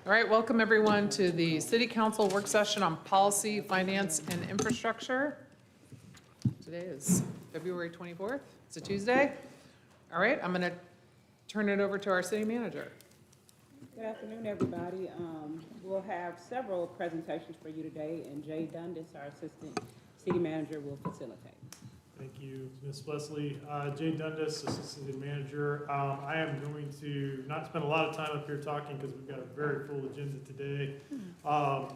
All right, welcome everyone to the City Council work session on policy, finance, and infrastructure. Today is February 24th. It's a Tuesday. All right, I'm going to turn it over to our city manager. Good afternoon, everybody. We'll have several presentations for you today, and Jay Dundas, our assistant city manager, will facilitate. Thank you, Ms. Leslie. Jay Dundas, Assistant City Manager. I am going to not spend a lot of time up here talking because we've got a very full agenda today. The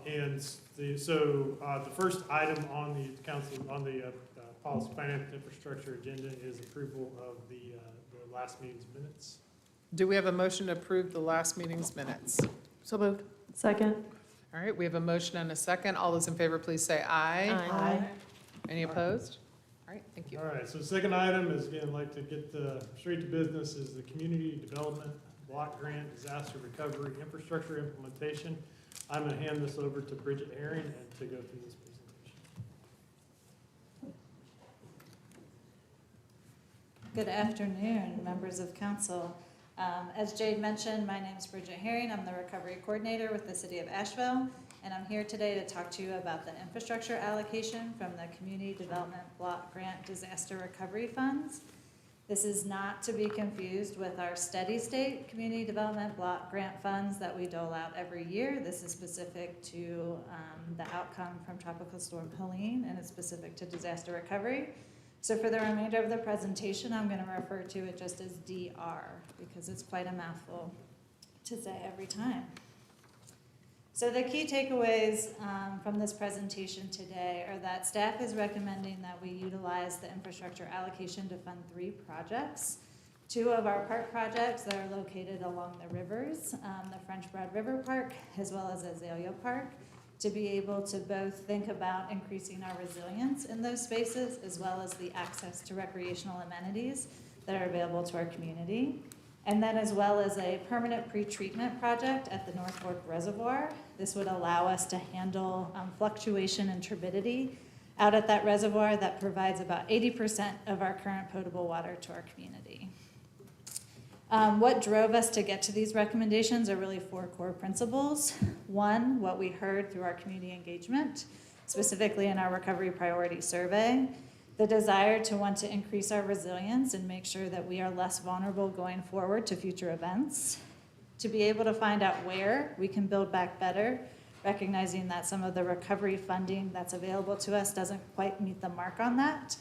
first item on the council, on the policy, finance, infrastructure agenda is approval of the last meeting's minutes. Do we have a motion to approve the last meeting's minutes? So moved. Second. All right, we have a motion and a second. All those in favor, please say aye. Aye. Any opposed? All right, thank you. All right, so the second item is, again, I'd like to get straight to business, is the Community Development Block Grant Disaster Recovery Infrastructure Implementation. I'm going to hand this over to Bridget Herring and to go through this presentation. Good afternoon, members of council. As Jade mentioned, my name is Bridget Herring. I'm the recovery coordinator with the city of Asheville, and I'm here today to talk to you about the infrastructure allocation from the Community Development Block Grant Disaster Recovery Funds. This is not to be confused with our steady state Community Development Block Grant Funds that we dole out every year. This is specific to the outcome from Tropical Storm Helene, and it's specific to disaster recovery. So for the remainder of the presentation, I'm going to refer to it just as DR because it's quite a mouthful to say every time. So the key takeaways from this presentation today are that staff is recommending that we utilize the infrastructure allocation to fund 3 projects. 2 of our park projects that are located along the rivers, the French Broad River Park as well as Azalea Park, to be able to both think about increasing our resilience in those spaces as well as the access to recreational amenities that are available to our community. And then as well as a permanent pretreatment project at the North Fork Reservoir. This would allow us to handle fluctuation and turbidity out at that reservoir that provides about 80% of our current potable water to our community. What drove us to get to these recommendations are really 4 core principles. 1, what we heard through our community engagement, specifically in our recovery priority survey. The desire to want to increase our resilience and make sure that we are less vulnerable going forward to future events. To be able to find out where we can build back better, recognizing that some of the recovery funding that's available to us doesn't quite meet the mark on that.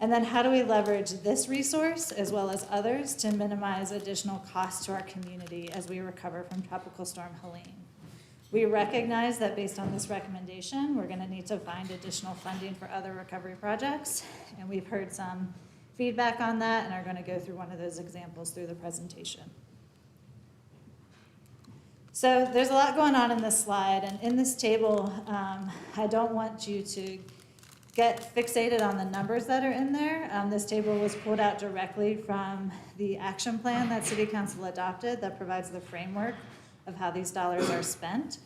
And then how do we leverage this resource as well as others to minimize additional costs to our community as we recover from Tropical Storm Helene? We recognize that based on this recommendation, we're going to need to find additional funding for other recovery projects, and we've heard some feedback on that and are going to go through one of those examples through the presentation. So there's a lot going on in this slide, and in this table, I don't want you to get fixated on the numbers that are in there. This table was pulled out directly from the action plan that City Council adopted that provides the framework of how these dollars are spent.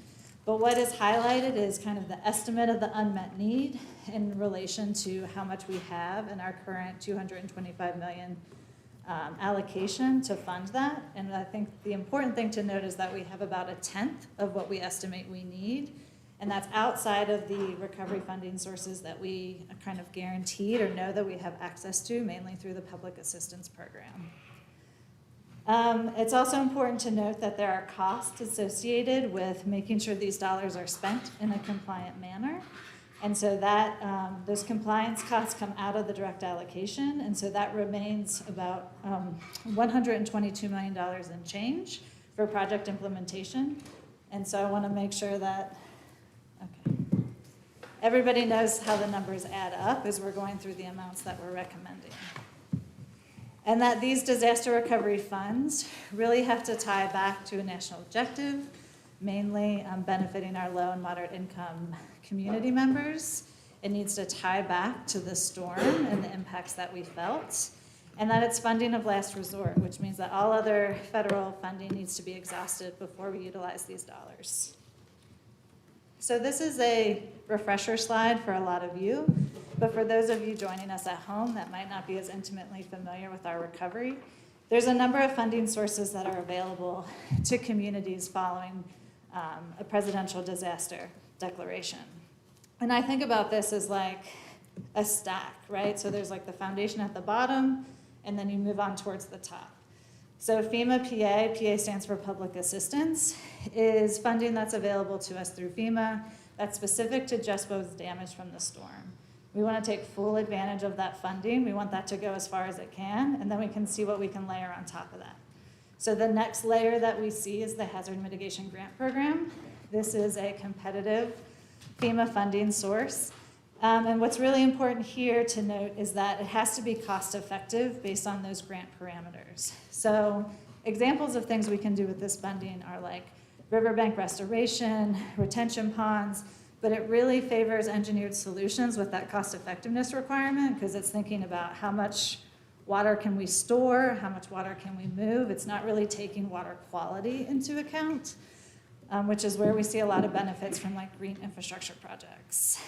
But what is highlighted is kind of the estimate of the unmet need in relation to how much we have in our current $225 million allocation to fund that. And I think the important thing to note is that we have about 1/10 of what we estimate we need. And that's outside of the recovery funding sources that we kind of guaranteed or know that we have access to, mainly through the public assistance program. It's also important to note that there are costs associated with making sure these dollars are spent in a compliant manner. And so that those compliance costs come out of the direct allocation. And so that remains about $122 million in change for project implementation. And so I want to make sure that everybody knows how the numbers add up as we're going through the amounts that we're recommending. And that these disaster recovery funds really have to tie back to a national objective, mainly benefiting our low and moderate income community members. It needs to tie back to the storm and the impacts that we felt. And that it's funding of last resort, which means that all other federal funding needs to be exhausted before we utilize these dollars. So this is a refresher slide for a lot of you, but for those of you joining us at home that might not be as intimately familiar with our recovery, there's a number of funding sources that are available to communities following a presidential disaster declaration. And I think about this as like a stack, right? So there's like the foundation at the bottom, and then you move on towards the top. So FEMA PA stands for Public Assistance, is funding that's available to us through FEMA that's specific to just what was damaged from the storm. We want to take full advantage of that funding. We want that to go as far as it can, and then we can see what we can layer on top of that. So the next layer that we see is the Hazard Mitigation Grant Program. This is a competitive FEMA funding source. And what's really important here to note is that it has to be cost effective based on those grant parameters. So examples of things we can do with this funding are like riverbank restoration, retention ponds, but it really favors engineered solutions with that cost effectiveness requirement because it's thinking about how much water can we store, how much water can we move. It's not really taking water quality into account, which is where we see a lot of benefits from like green infrastructure projects.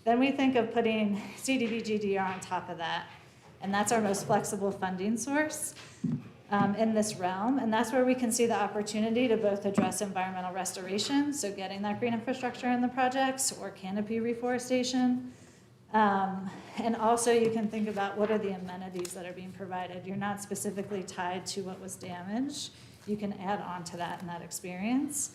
Then we think of putting CDBG-DR on top of that, and that's our most flexible funding source in this realm, and that's where we can see the opportunity to both address environmental restoration, so getting that green infrastructure in the projects, or canopy reforestation, and also you can think about what are the amenities that are being provided. You're not specifically tied to what was damaged. You can add on to that in that experience.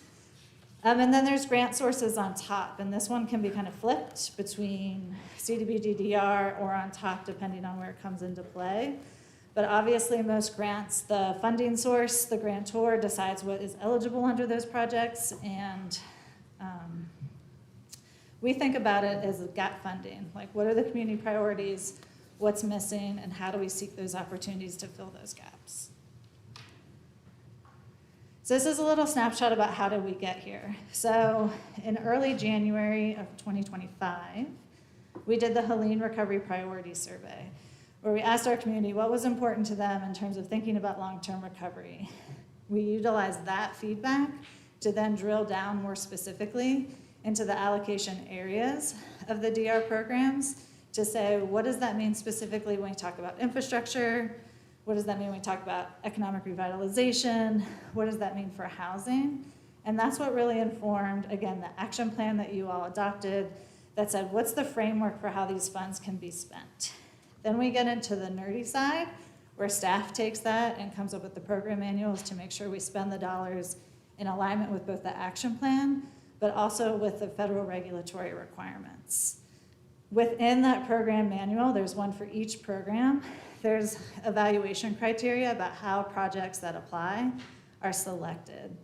And then there's grant sources on top, and this one can be kind of flipped between CDBG-DR or on top, depending on where it comes into play. But obviously, most grants, the funding source, the grantor decides what is eligible under those projects, and we think about it as gap funding. Like, what are the community priorities, what's missing, and how do we seek those opportunities to fill those gaps? So this is a little snapshot about how did we get here. So in early January of 2025, we did the Helene Recovery Priority Survey, where we asked our community what was important to them in terms of thinking about long-term recovery. We utilized that feedback to then drill down more specifically into the allocation areas of the DR programs to say, what does that mean specifically when we talk about infrastructure? What does that mean when we talk about economic revitalization? What does that mean for housing? And that's what really informed, again, the action plan that you all adopted that said, what's the framework for how these funds can be spent? Then we get into the nerdy side, where staff takes that and comes up with the program manuals to make sure we spend the dollars in alignment with both the action plan, but also with the federal regulatory requirements. Within that program manual, there's one for each program. There's evaluation criteria about how projects that apply are selected.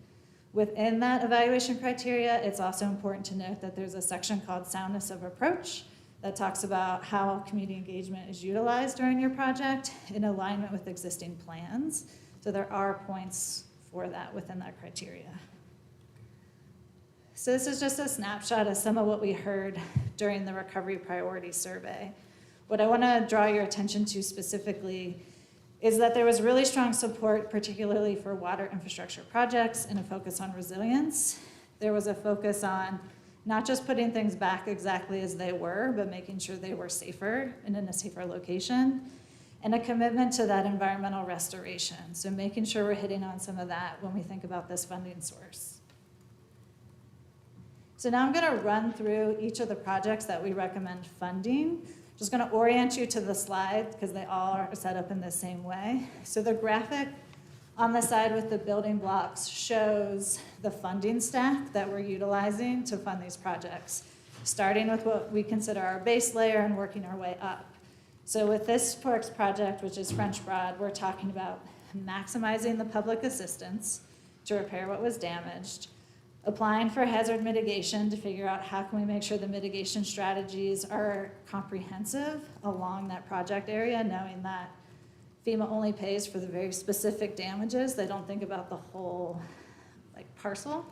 Within that evaluation criteria, it's also important to note that there's a section called Soundness of Approach that talks about how community engagement is utilized during your project in alignment with existing plans. So there are points for that within that criteria. So this is just a snapshot of some of what we heard during the Recovery Priority Survey. What I want to draw your attention to specifically is that there was really strong support, particularly for water infrastructure projects, and a focus on resilience. There was a focus on not just putting things back exactly as they were, but making sure they were safer and in a safer location, and a commitment to that environmental restoration. So making sure we're hitting on some of that when we think about this funding source. So now I'm going to run through each of the projects that we recommend funding. Just going to orient you to the slide because they all are set up in the same way. So the graphic on the side with the building blocks shows the funding stack that we're utilizing to fund these projects, starting with what we consider our base layer and working our way up. So with this Parks project, which is French Broad, we're talking about maximizing the public assistance to repair what was damaged, applying for hazard mitigation to figure out how can we make sure the mitigation strategies are comprehensive along that project area, knowing that FEMA only pays for the very specific damages. They don't think about the whole parcel.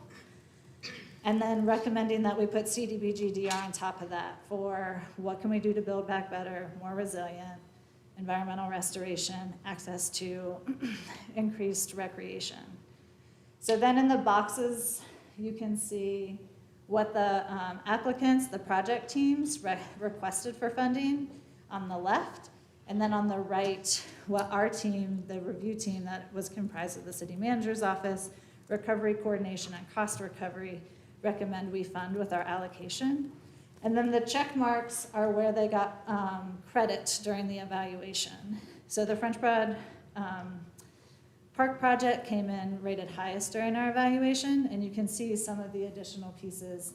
And then recommending that we put CDBG-DR on top of that for what can we do to build back better, more resilient, environmental restoration, access to increased recreation. So then in the boxes, you can see what the applicants, the project teams requested for funding on the left, and then on the right, what our team, the review team that was comprised of the city manager's office, recovery coordination, and cost recovery recommend we fund with our allocation. And then the check marks are where they got credit during the evaluation. So the French Broad Park project came in rated highest during our evaluation, and you can see some of the additional pieces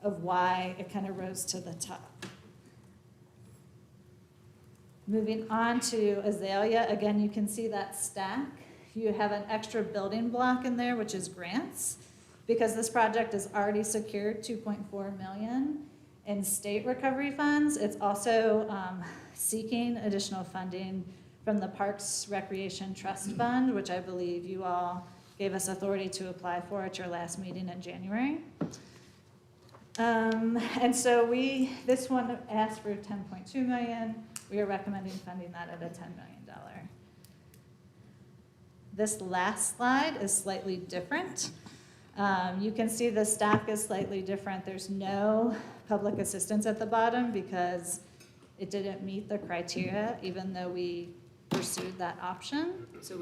of why it kind of rose to the top. Moving on to Azalea, again, you can see that stack. You have an extra building block in there, which is grants, because this project has already secured $2.4 million in state recovery funds. It's also seeking additional funding from the Parks Recreation Trust Fund, which I believe you all gave us authority to apply for at your last meeting in January. And so this one asked for $10.2 million. We are recommending funding that at a $10 million. This last slide is slightly different. You can see the stack is slightly different. There's no public assistance at the bottom because it didn't meet the criteria, even though we pursued that option. So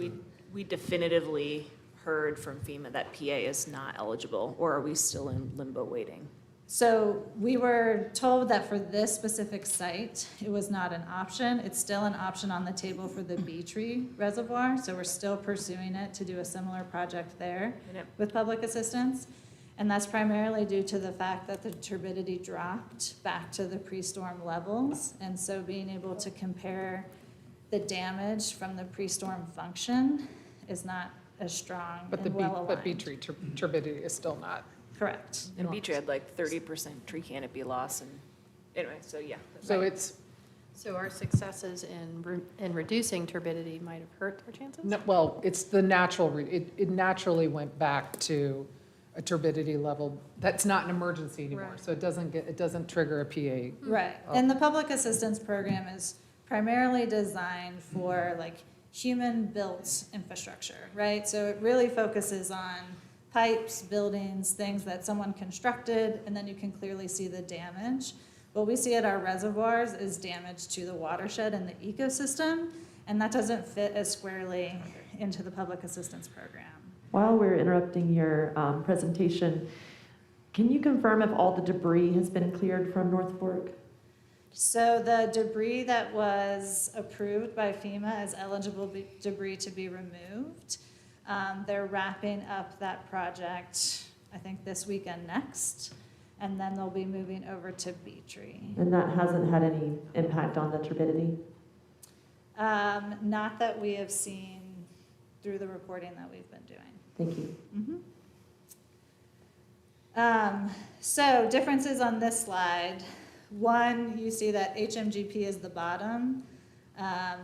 we definitively heard from FEMA that PA is not eligible, or are we still in limbo waiting? So we were told that for this specific site, it was not an option. It's still an option on the table for the Tree Reservoir, so we're still pursuing it to do a similar project there with public assistance. And that's primarily due to the fact that the turbidity dropped back to the pre-storm levels. And so being able to compare the damage from the pre-storm function is not as strong and well aligned. But B-tree turbidity is still not. Correct. And Beach had like 30% tree canopy loss, and anyway, so yeah. So it's, So our successes in reducing turbidity might have hurt our chances? no, well, it's the natural, it naturally went back to a turbidity level. That's not an emergency anymore, Right. so it doesn't trigger a PA. Right. And the public assistance program is primarily designed for like human-built infrastructure, right? So it really focuses on pipes, buildings, things that someone constructed, and then you can clearly see the damage. What we see at our reservoirs is damage to the watershed and the ecosystem, and that doesn't fit as squarely into the public assistance program. While we're interrupting your presentation, can you confirm if all the debris has been cleared from North Fork? So the debris that was approved by FEMA as eligible debris to be removed, they're wrapping up that project, I think this weekend next, and then they'll be moving over to Tree. And that hasn't had any impact on the turbidity? Not that we have seen through the reporting that we've been doing. Thank you. So differences on this slide. One, you see that HMGP is the bottom.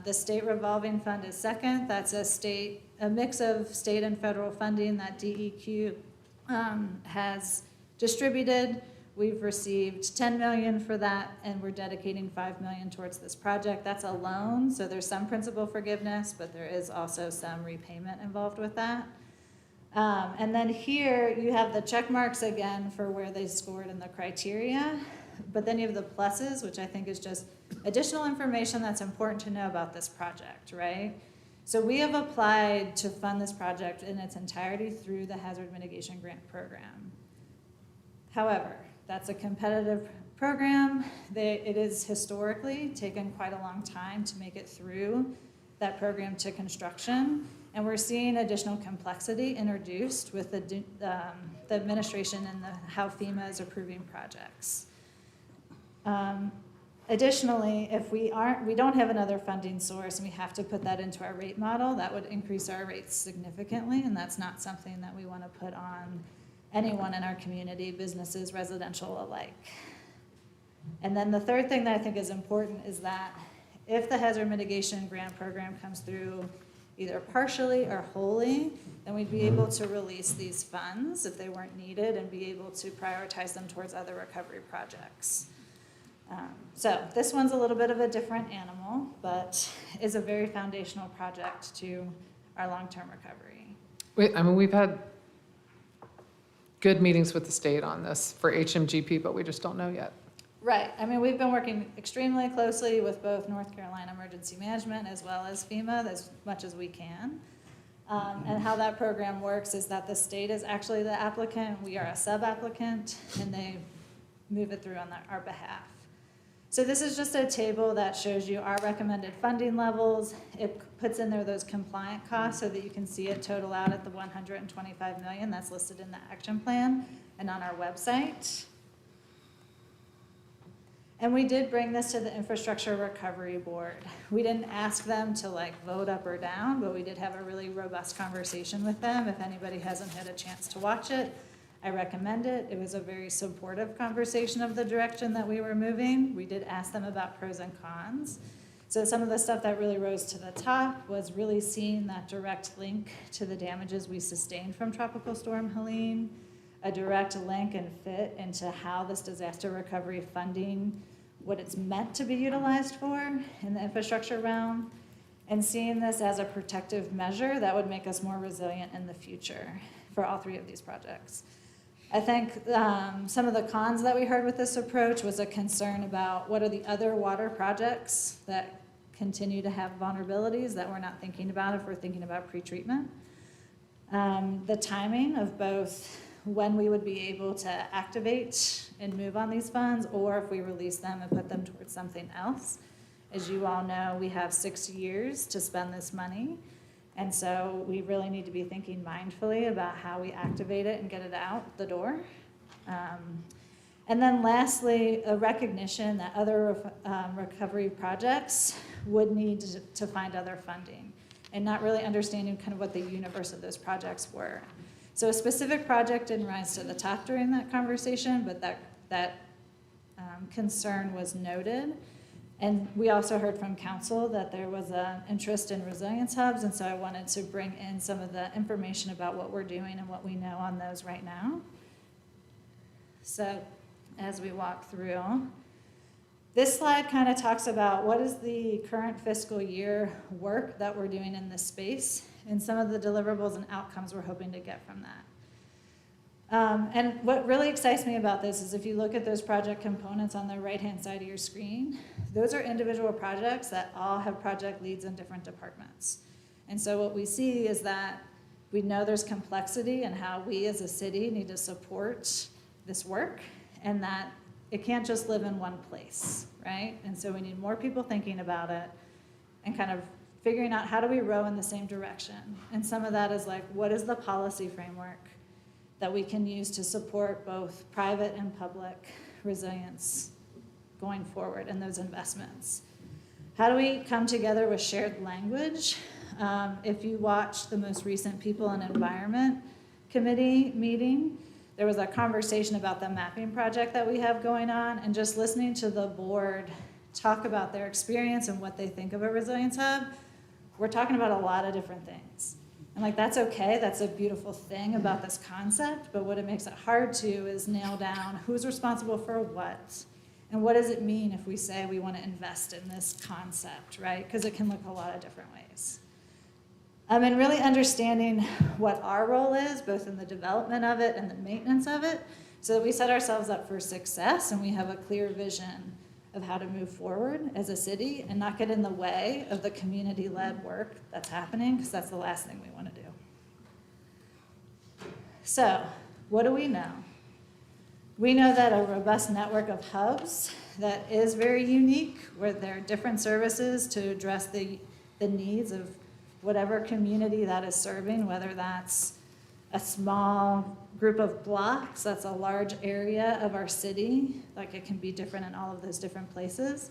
The state revolving fund is second. That's a mix of state and federal funding that DEQ has distributed. We've received $10 million for that, and we're dedicating $5 million towards this project. That's a loan, so there's some principal forgiveness, but there is also some repayment involved with that. And then here you have the check marks again for where they scored in the criteria, but then you have the pluses, which I think is just additional information that's important to know about this project, right? So we have applied to fund this project in its entirety through the Hazard Mitigation Grant Program. However, that's a competitive program. It is historically taken quite a long time to make it through that program to construction. And we're seeing additional complexity introduced with the administration and how FEMA is approving projects. Additionally, if we don't have another funding source and we have to put that into our rate model, that would increase our rates significantly, and that's not something that we want to put on anyone in our community, businesses, residential alike. And then the third thing that I think is important is that if the Hazard Mitigation Grant Program comes through either partially or wholly, then we'd be able to release these funds if they weren't needed and be able to prioritize them towards other recovery projects. So this one's a little bit of a different animal, but is a very foundational project to our long-term recovery. We've had good meetings with the state on this for HMGP, but we just don't know yet. Right. I mean, we've been working extremely closely with both North Carolina Emergency Management as well as FEMA as much as we can. And how that program works is that the state is actually the applicant, we are a sub-applicant, and they move it through on our behalf. So this is just a table that shows you our recommended funding levels. It puts in there those compliant costs so that you can see it total out at the $125 million that's listed in the action plan and on our website. And we did bring this to the Infrastructure Recovery Board. We didn't ask them to vote up or down, but we did have a really robust conversation with them. If anybody hasn't had a chance to watch it, I recommend it. It was a very supportive conversation of the direction that we were moving. We did ask them about pros and cons. So some of the stuff that really rose to the top was really seeing that direct link to the damages we sustained from Tropical Storm Helene, a direct link and fit into how this disaster recovery funding, what it's meant to be utilized for in the infrastructure realm, and seeing this as a protective measure that would make us more resilient in the future for all three of these projects. I think some of the cons that we heard with this approach was a concern about what are the other water projects that continue to have vulnerabilities that we're not thinking about if we're thinking about pretreatment. The timing of both when we would be able to activate and move on these funds, or if we release them and put them towards something else. As you all know, we have 6 years to spend this money. And so we really need to be thinking mindfully about how we activate it and get it out the door. And then lastly, a recognition that other recovery projects would need to find other funding, and not really understanding kind of what the universe of those projects were. So a specific project didn't rise to the top during that conversation, but that concern was noted. And we also heard from council that there was an interest in resilience hubs, and so I wanted to bring in some of the information about what we're doing and what we know on those right now. So as we walk through, this slide kind of talks about what is the current fiscal year work that we're doing in this space and some of the deliverables and outcomes we're hoping to get from that. And what really excites me about this is if you look at those project components on the right-hand side of your screen, those are individual projects that all have project leads in different departments. And so what we see is that we know there's complexity in how we as a city need to support this work, and that it can't just live in one place, right? And so we need more people thinking about it and kind of figuring out how do we row in the same direction. And some of that is what is the policy framework that we can use to support both private and public resilience going forward in those investments? How do we come together with shared language? If you watch the most recent People and Environment Committee meeting, there was a conversation about the mapping project that we have going on, and just listening to the board talk about their experience and what they think of a resilience hub, we're talking about a lot of different things. And that's okay, that's a beautiful thing about this concept, but what it makes it hard to is nail down who's responsible for what, and what does it mean if we say we want to invest in this concept, right? Because it can look a lot of different ways. And really understanding what our role is, both in the development of it and the maintenance of it, so that we set ourselves up for success and we have a clear vision of how to move forward as a city and not get in the way of the community-led work that's happening, because that's the last thing we want to do. So, what do we know? We know that a robust network of hubs that is very unique, where there are different services to address the needs of whatever community that is serving, whether that's a small group of blocks, that's a large area of our city, it can be different in all of those different places.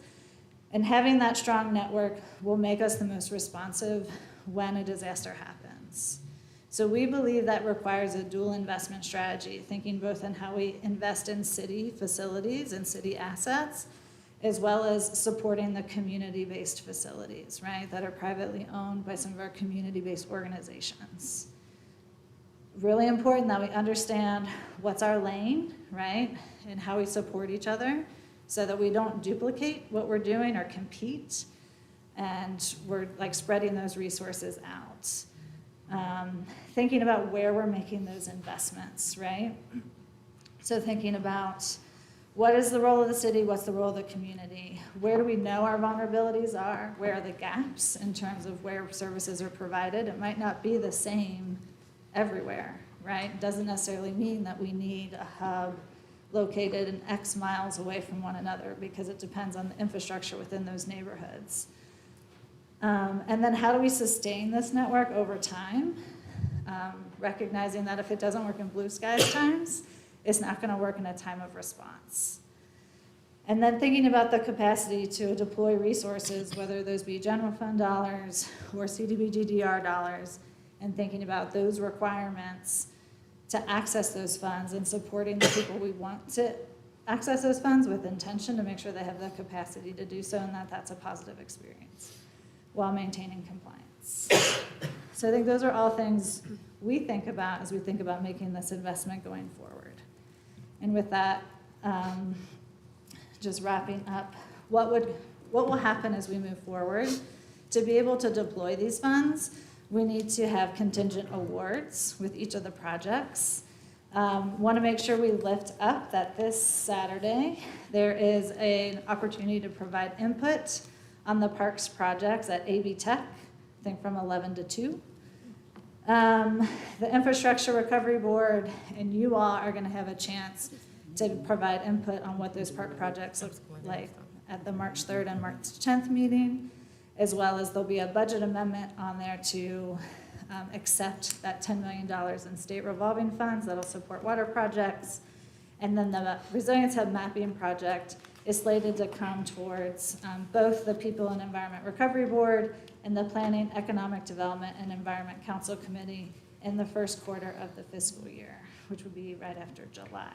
And having that strong network will make us the most responsive when a disaster happens. So we believe that requires a dual investment strategy, thinking both in how we invest in city facilities and city assets, as well as supporting the community-based facilities, right, that are privately owned by some of our community-based organizations. Really important that we understand what's our lane, right, and how we support each other so that we don't duplicate what we're doing or compete, and we're spreading those resources out. Thinking about where we're making those investments, right? So thinking about What is the role of the city? What's the role of the community? Where do we know our vulnerabilities are? Where are the gaps in terms of where services are provided? It might not be the same everywhere, right? It doesn't necessarily mean that we need a hub located in X miles away from one another, because it depends on the infrastructure within those neighborhoods. And then how do we sustain this network over time? Recognizing that if it doesn't work in blue skies times, it's not gonna work in a time of response. And then thinking about the capacity to deploy resources, whether those be general fund dollars or CDBG-DR dollars, and thinking about those requirements to access those funds and supporting the people we want to access those funds with intention to make sure they have the capacity to do so, and that that's a positive experience while maintaining compliance. So I think those are all things we think about as we think about making this investment going forward. And with that, just wrapping up, what will happen as we move forward? To be able to deploy these funds, we need to have contingent awards with each of the projects. Want to make sure we lift up that this Saturday, there is an opportunity to provide input on the parks projects at AB Tech, I think from 11 to 2. The Infrastructure Recovery Board and you all are going to have a chance to provide input on what those park projects look like at the March 3rd and March 10th meeting, as well as there'll be a budget amendment on there to accept that $10 million in state revolving funds that'll support water projects. And then the Resilience Hub mapping project is slated to come towards both the People and Environment Recovery Board and the Planning, Economic Development, and Environment Council Committee in the first quarter of the fiscal year, which would be right after July.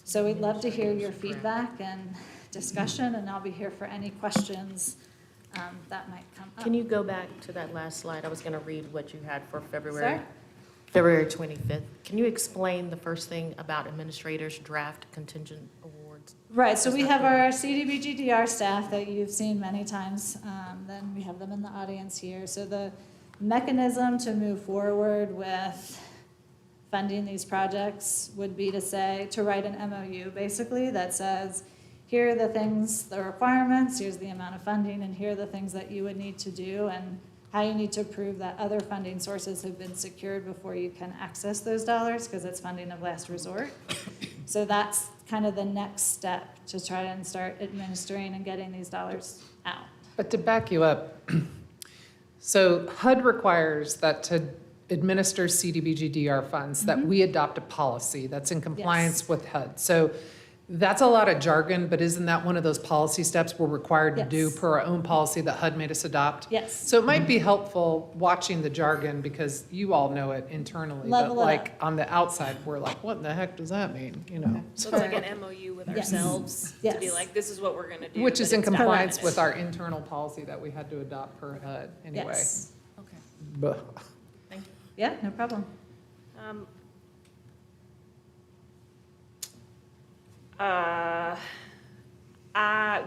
So we'd love to hear your feedback and discussion, and I'll be here for any questions that might come up. Can you go back to that last slide? I was going to read what you had for February. Sorry? February 25th. Can you explain the first thing about administrators' draft contingent awards? Right, so we have our CDBG-DR staff that you've seen many times. Then we have them in the audience here. So the mechanism to move forward with funding these projects would be to write an MOU, basically, that says, here are the things, the requirements, here's the amount of funding, and here are the things that you would need to do, and how you need to prove that other funding sources have been secured before you can access those dollars, because it's funding of last resort. So that's kind of the next step to try and start administering and getting these dollars out. But to back you up, so HUD requires that to administer CDBG-DR funds, that we adopt a policy that's in compliance with HUD. So that's a lot of jargon, but isn't that one of those policy steps we're required to do Yes. per our own policy that HUD made us adopt? Yes. So it might be helpful watching the jargon, because you all know it internally, but Level it like on the outside, we're like, what in the heck does that mean, you know? So it's like an MOU with Yes. ourselves to be Yes. like, this is what we're gonna do. Which is but in it's not compliance happening. with our internal policy that we had to adopt per HUD anyway. Yes. Okay, Buh. thank you. Yeah, no problem.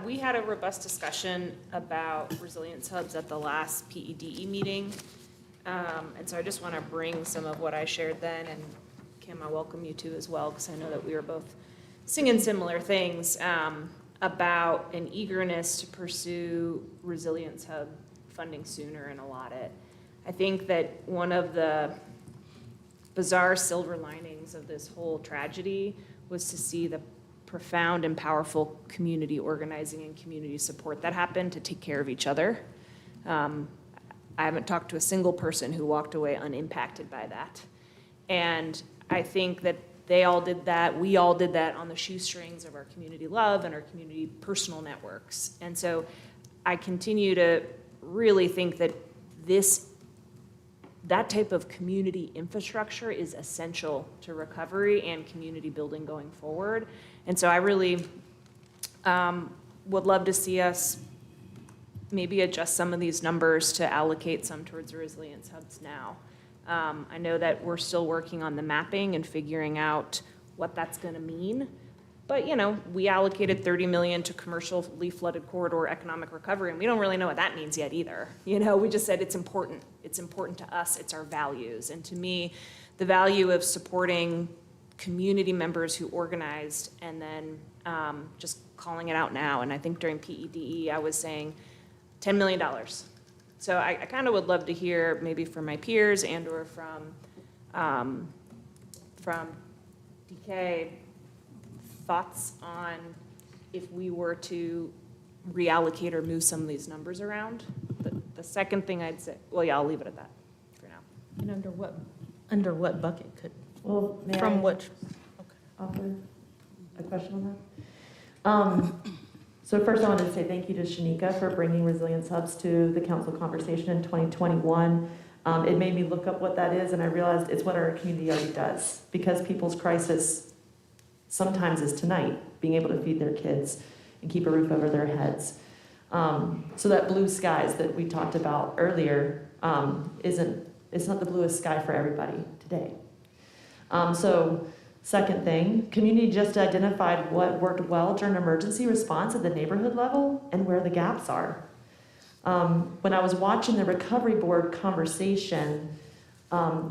We had a robust discussion about resilience hubs at the last PEDE meeting. And so I just want to bring some of what I shared then, and Kim, I welcome you to as well, because I know that we were both singing similar things about an eagerness to pursue resilience hub funding sooner and allot it. I think that one of the bizarre silver linings of this whole tragedy was to see the profound and powerful community organizing and community support that happened to take care of each other. I haven't talked to a single person who walked away unimpacted by that. And I think that they all did that, we all did that on the shoestrings of our community love and our community personal networks. And so I continue to really think that that type of community infrastructure is essential to recovery and community building going forward. And so I really would love to see us maybe adjust some of these numbers to allocate some towards the resilience hubs now. I know that we're still working on the mapping and figuring out what that's going to mean. But, you know, we allocated $30 million to commercially flooded corridor economic recovery, and we don't really know what that means yet either. You know, we just said it's important. It's important to us. It's our values. And to me, the value of supporting community members who organized, and then just calling it out now. And I think during PEDE, I was saying $10 million. So I kind of would love to hear maybe from my peers and or from DK thoughts on if we were to reallocate or move some of these numbers around. The second thing I'd say, well, yeah, I'll leave it at that for now. And under what bucket could, Well, may I from which? offer a question on that? So first I wanted to say thank you to Shanika for bringing Resilience Hubs to the council conversation in 2021. It made me look up what that is, and I realized it's what our community already does, because people's crisis sometimes is tonight, being able to feed their kids and keep a roof over their heads. So that blue skies that we talked about earlier it's not the bluest sky for everybody today. So second thing, community just identified what worked well during emergency response at the neighborhood level and where the gaps are. When I was watching the recovery board conversation,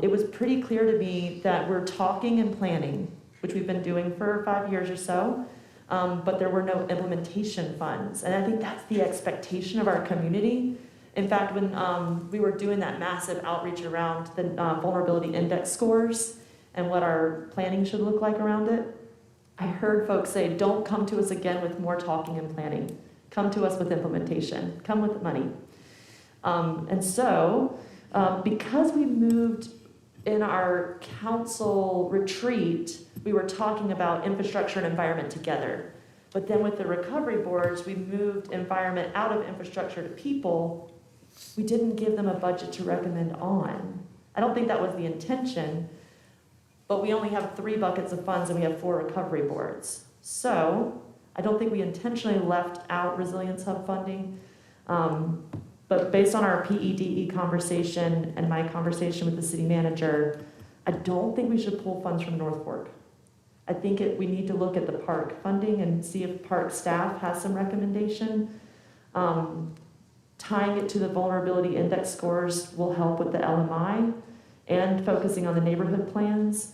it was pretty clear to me that we're talking and planning, which we've been doing for 5 years or so, but there were no implementation funds. And I think that's the expectation of our community. In fact, when we were doing that massive outreach around the vulnerability index scores and what our planning should look like around it, I heard folks say, don't come to us again with more talking and planning. Come to us with implementation. Come with money. And so, because we moved in our council retreat, we were talking about infrastructure and environment together. But then with the recovery boards, we moved environment out of infrastructure to people. We didn't give them a budget to recommend on. I don't think that was the intention, but we only have 3 buckets of funds and we have 4 recovery boards. So I don't think we intentionally left out Resilience Hub funding, but based on our PEDE conversation and my conversation with the city manager, I don't think we should pull funds from North Fork. I think we need to look at the park funding and see if park staff has some recommendation. Tying it to the vulnerability index scores will help with the LMI and focusing on the neighborhood plans.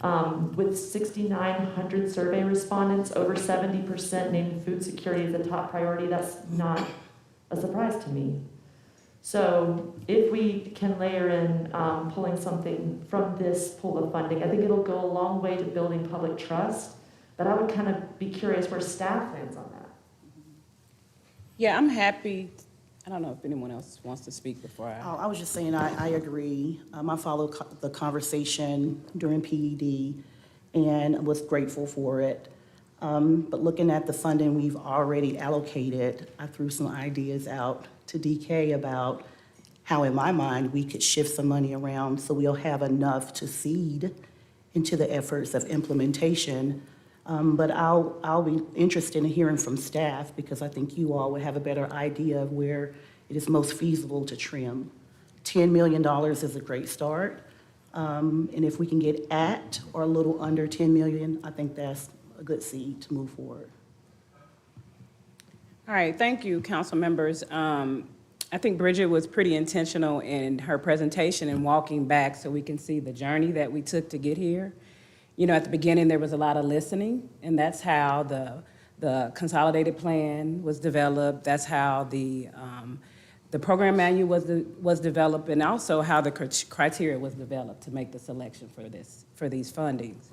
With 6,900 survey respondents, over 70% named food security as a top priority. That's not a surprise to me. So if we can layer in pulling something from this pool of funding, I think it'll go a long way to building public trust, but I would kind of be curious where staff lands on that. Yeah, I'm happy. I don't know if anyone else wants to speak before I. I was just saying, I agree. I followed the conversation during PED and was grateful for it. But looking at the funding we've already allocated, I threw some ideas out to DK about how, in my mind, we could shift some money around so we'll have enough to seed into the efforts of implementation. But I'll be interested in hearing from staff because I think you all would have a better idea of where it is most feasible to trim. $10 million is a great start. And if we can get at or a little under 10 million, I think that's a good seed to move forward. All right, thank you, council members. I think Bridget was pretty intentional in her presentation and walking back so we can see the journey that we took to get here. You know, at the beginning, there was a lot of listening, and that's how the consolidated plan was developed. That's how the program manual was developed, and also how the criteria was developed to make the selection for these fundings.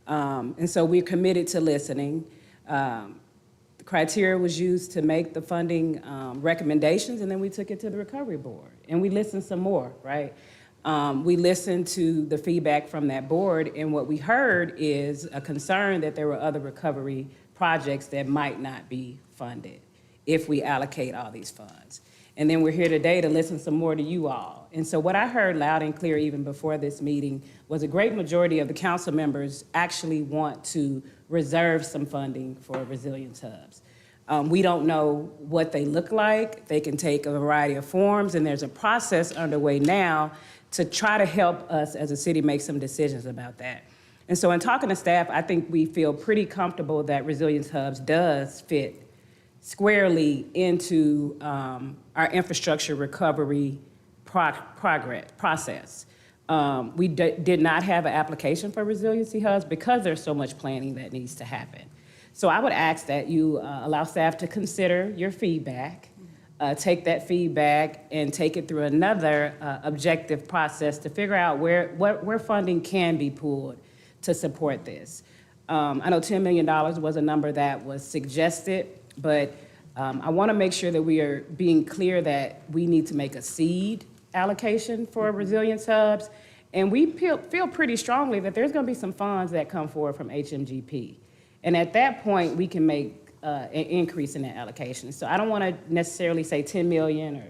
And so we're committed to listening. The criteria was used to make the funding recommendations, and then we took it to the recovery board, and we listened some more, right? We listened to the feedback from that board, and what we heard is a concern that there were other recovery projects that might not be funded if we allocate all these funds. And then we're here today to listen some more to you all. And so what I heard loud and clear even before this meeting was a great majority of the council members actually want to reserve some funding for resilience hubs. We don't know what they look like. They can take a variety of forms, and there's a process underway now to try to help us as a city make some decisions about that. And so in talking to staff, I think we feel pretty comfortable that Resilience Hubs does fit squarely into our infrastructure recovery process. We did not have an application for resiliency hubs because there's so much planning that needs to happen. So I would ask that you allow staff to consider your feedback, take that feedback and take it through another objective process to figure out where funding can be pulled to support this. I know $10 million was a number that was suggested, but I want to make sure that we are being clear that we need to make a seed allocation for resilience hubs. And we feel pretty strongly that there's going to be some funds that come forward from HMGP. And at that point, we can make an increase in that allocation. So I don't want to necessarily say 10 million or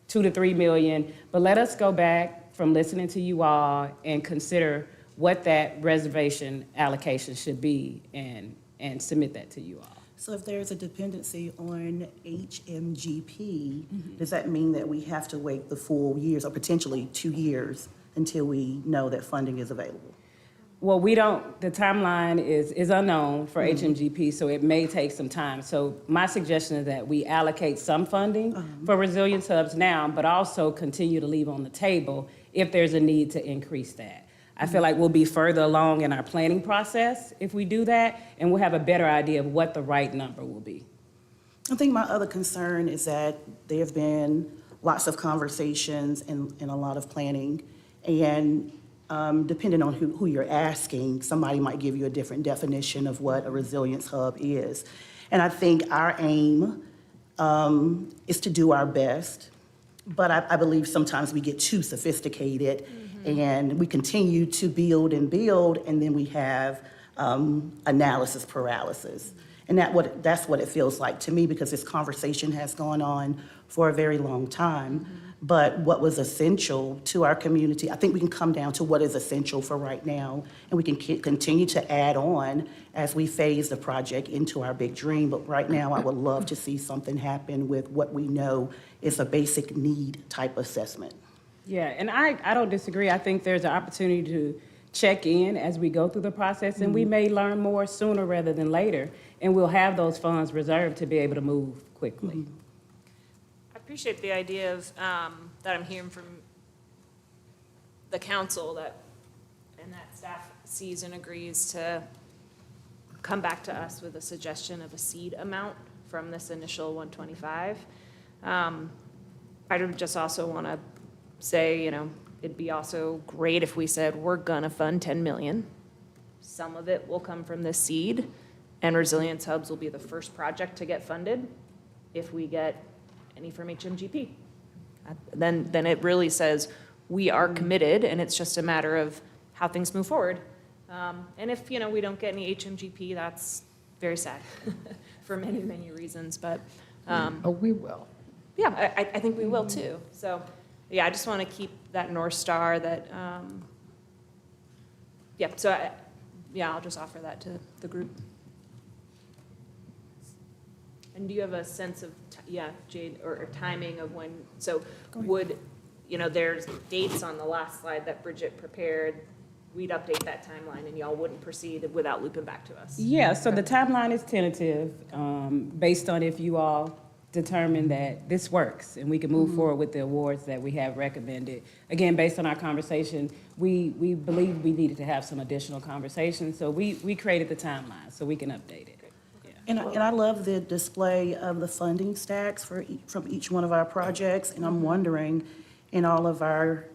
2 to 3 million, but let us go back from listening to you all and consider what that reservation allocation should be and submit that to you all. So if there's a dependency on HMGP, does that mean that we have to wait the full years or potentially 2 years until we know that funding is available? Well, the timeline is unknown for HMGP, so it may take some time. So my suggestion is that we allocate some funding for resilience hubs now, but also continue to leave on the table if there's a need to increase that. I feel like we'll be further along in our planning process if we do that, and we'll have a better idea of what the right number will be. I think my other concern is that there have been lots of conversations and a lot of planning, and depending on who you're asking, somebody might give you a different definition of what a resilience hub is. And I think our aim is to do our best, but I believe sometimes we get too sophisticated and we continue to build, and then we have analysis paralysis. And that's what it feels like to me, because this conversation has gone on for a very long time. But what was essential to our community, I think we can come down to what is essential for right now, and we can continue to add on as we phase the project into our big dream. But right now, I would love to see something happen with what we know is a basic need type assessment. Yeah, and I don't disagree. I think there's an opportunity to check in as we go through the process, and we may learn more sooner rather than later, and we'll have those funds reserved to be able to move quickly. I appreciate the idea of, that I'm hearing from the council and that staff sees and agrees to come back to us with a suggestion of a seed amount from this initial 125. I would just also want to say, it'd be also great if we said, we're gonna fund 10 million. Some of it will come from this seed, and resilience hubs will be the first project to get funded if we get any from HMGP. Then it really says we are committed, and it's just a matter of how things move forward. And if, we don't get any HMGP, that's very sad for many, many reasons, but. We will. Yeah, I think we will too. So, yeah, I just want to keep that North Star that, I'll just offer that to the group. And do you have a sense of, Jade, or timing of when, so would, there's dates on the last slide that Bridget prepared, we'd update that timeline and y'all wouldn't proceed without looping back to us? Yeah, so the timeline is tentative, based on if you all determine that this works and we can move forward with the awards that we have recommended. Again, based on our conversation, we believe we needed to have some additional conversations, so we created the timeline so we can update it. And I love the display of the funding stacks from each one of our projects, and I'm wondering, in all of our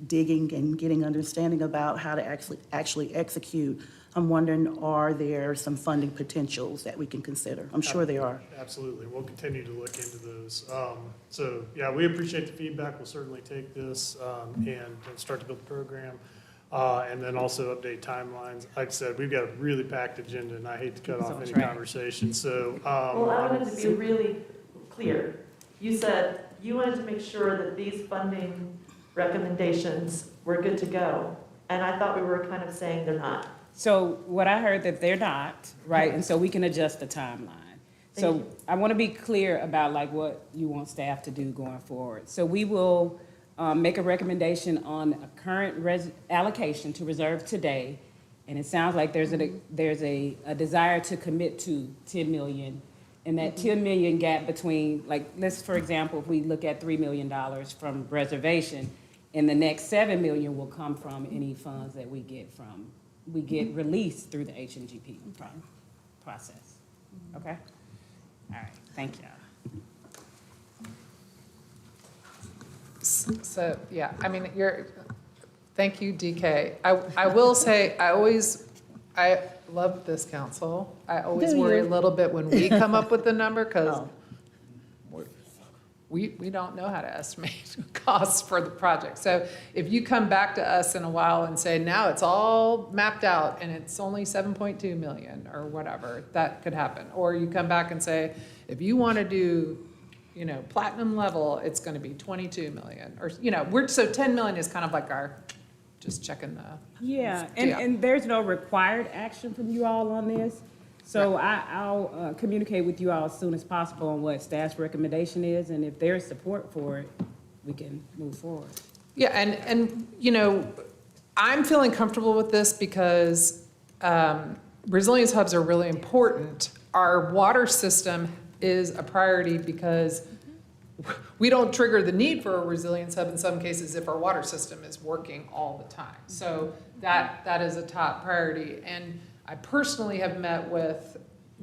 digging and getting understanding about how to actually execute, I'm wondering, are there some funding potentials that we can consider? I'm sure there are. Absolutely. We'll continue to look into those. We appreciate the feedback. We'll certainly take this and start to build the program. And then also update timelines. Like I said, we've got a really packed agenda, and I hate to cut off any conversation, so. Well, I wanted to be really clear. You said you wanted to make sure that these funding recommendations were good to go, and I thought we were kind of saying they're not. So what I heard that they're not, right, and so we can adjust the timeline. So I want to be clear about what you want staff to do going forward. So we will make a recommendation on a current allocation to reserve today, and it sounds like there's a desire to commit to 10 million, and that 10 million gap between, let's, for example, if we look at $3 million from reservation, And the next 7 million will come from any funds that we get released through the HMGP process. Okay? All right, thank y'all. So, yeah, I mean, thank you, DK. I will say, I love this council. I always Do worry a you? little bit when we come up with the number, because Oh. we don't know how to estimate costs for the project. So if you come back to us in a while and say, now it's all mapped out and it's only 7.2 million or whatever, that could happen. Or you come back and say, if you want to do, platinum level, it's going to be 22 million. Or, so 10 million is kind of like our, just checking the. Yeah, Yeah. and there's no required action from you all on this. So I'll communicate with you all as soon as possible on what staff's recommendation is, and if there's support for it, we can move forward. Yeah, and I'm feeling comfortable with this because resilience hubs are really important. Our water system is a priority because we don't trigger the need for a resilience hub in some cases if our water system is working all the time. So that is a top priority. And I personally have met with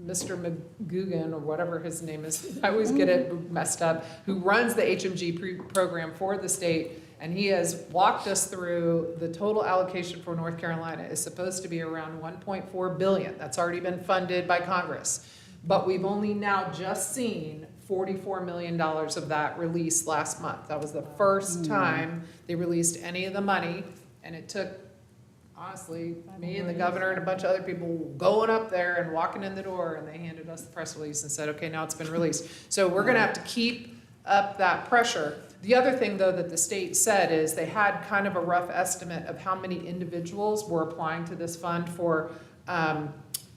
Mr. McGugan, or whatever his name is, I always get it messed up, who runs the HMG program for the state, and he has walked us through the total allocation for North Carolina is supposed to be around 1.4 billion. That's already been funded by Congress. But we've only now just seen $44 million of that released last month. That was the first time they released any of the money, and it took, honestly, me and the governor and a bunch of other people going up there and walking in the door, and they handed us the press release and said, okay, now it's been released. So we're gonna have to keep up that pressure. The other thing, though, that the state said is they had kind of a rough estimate of how many individuals were applying to this fund for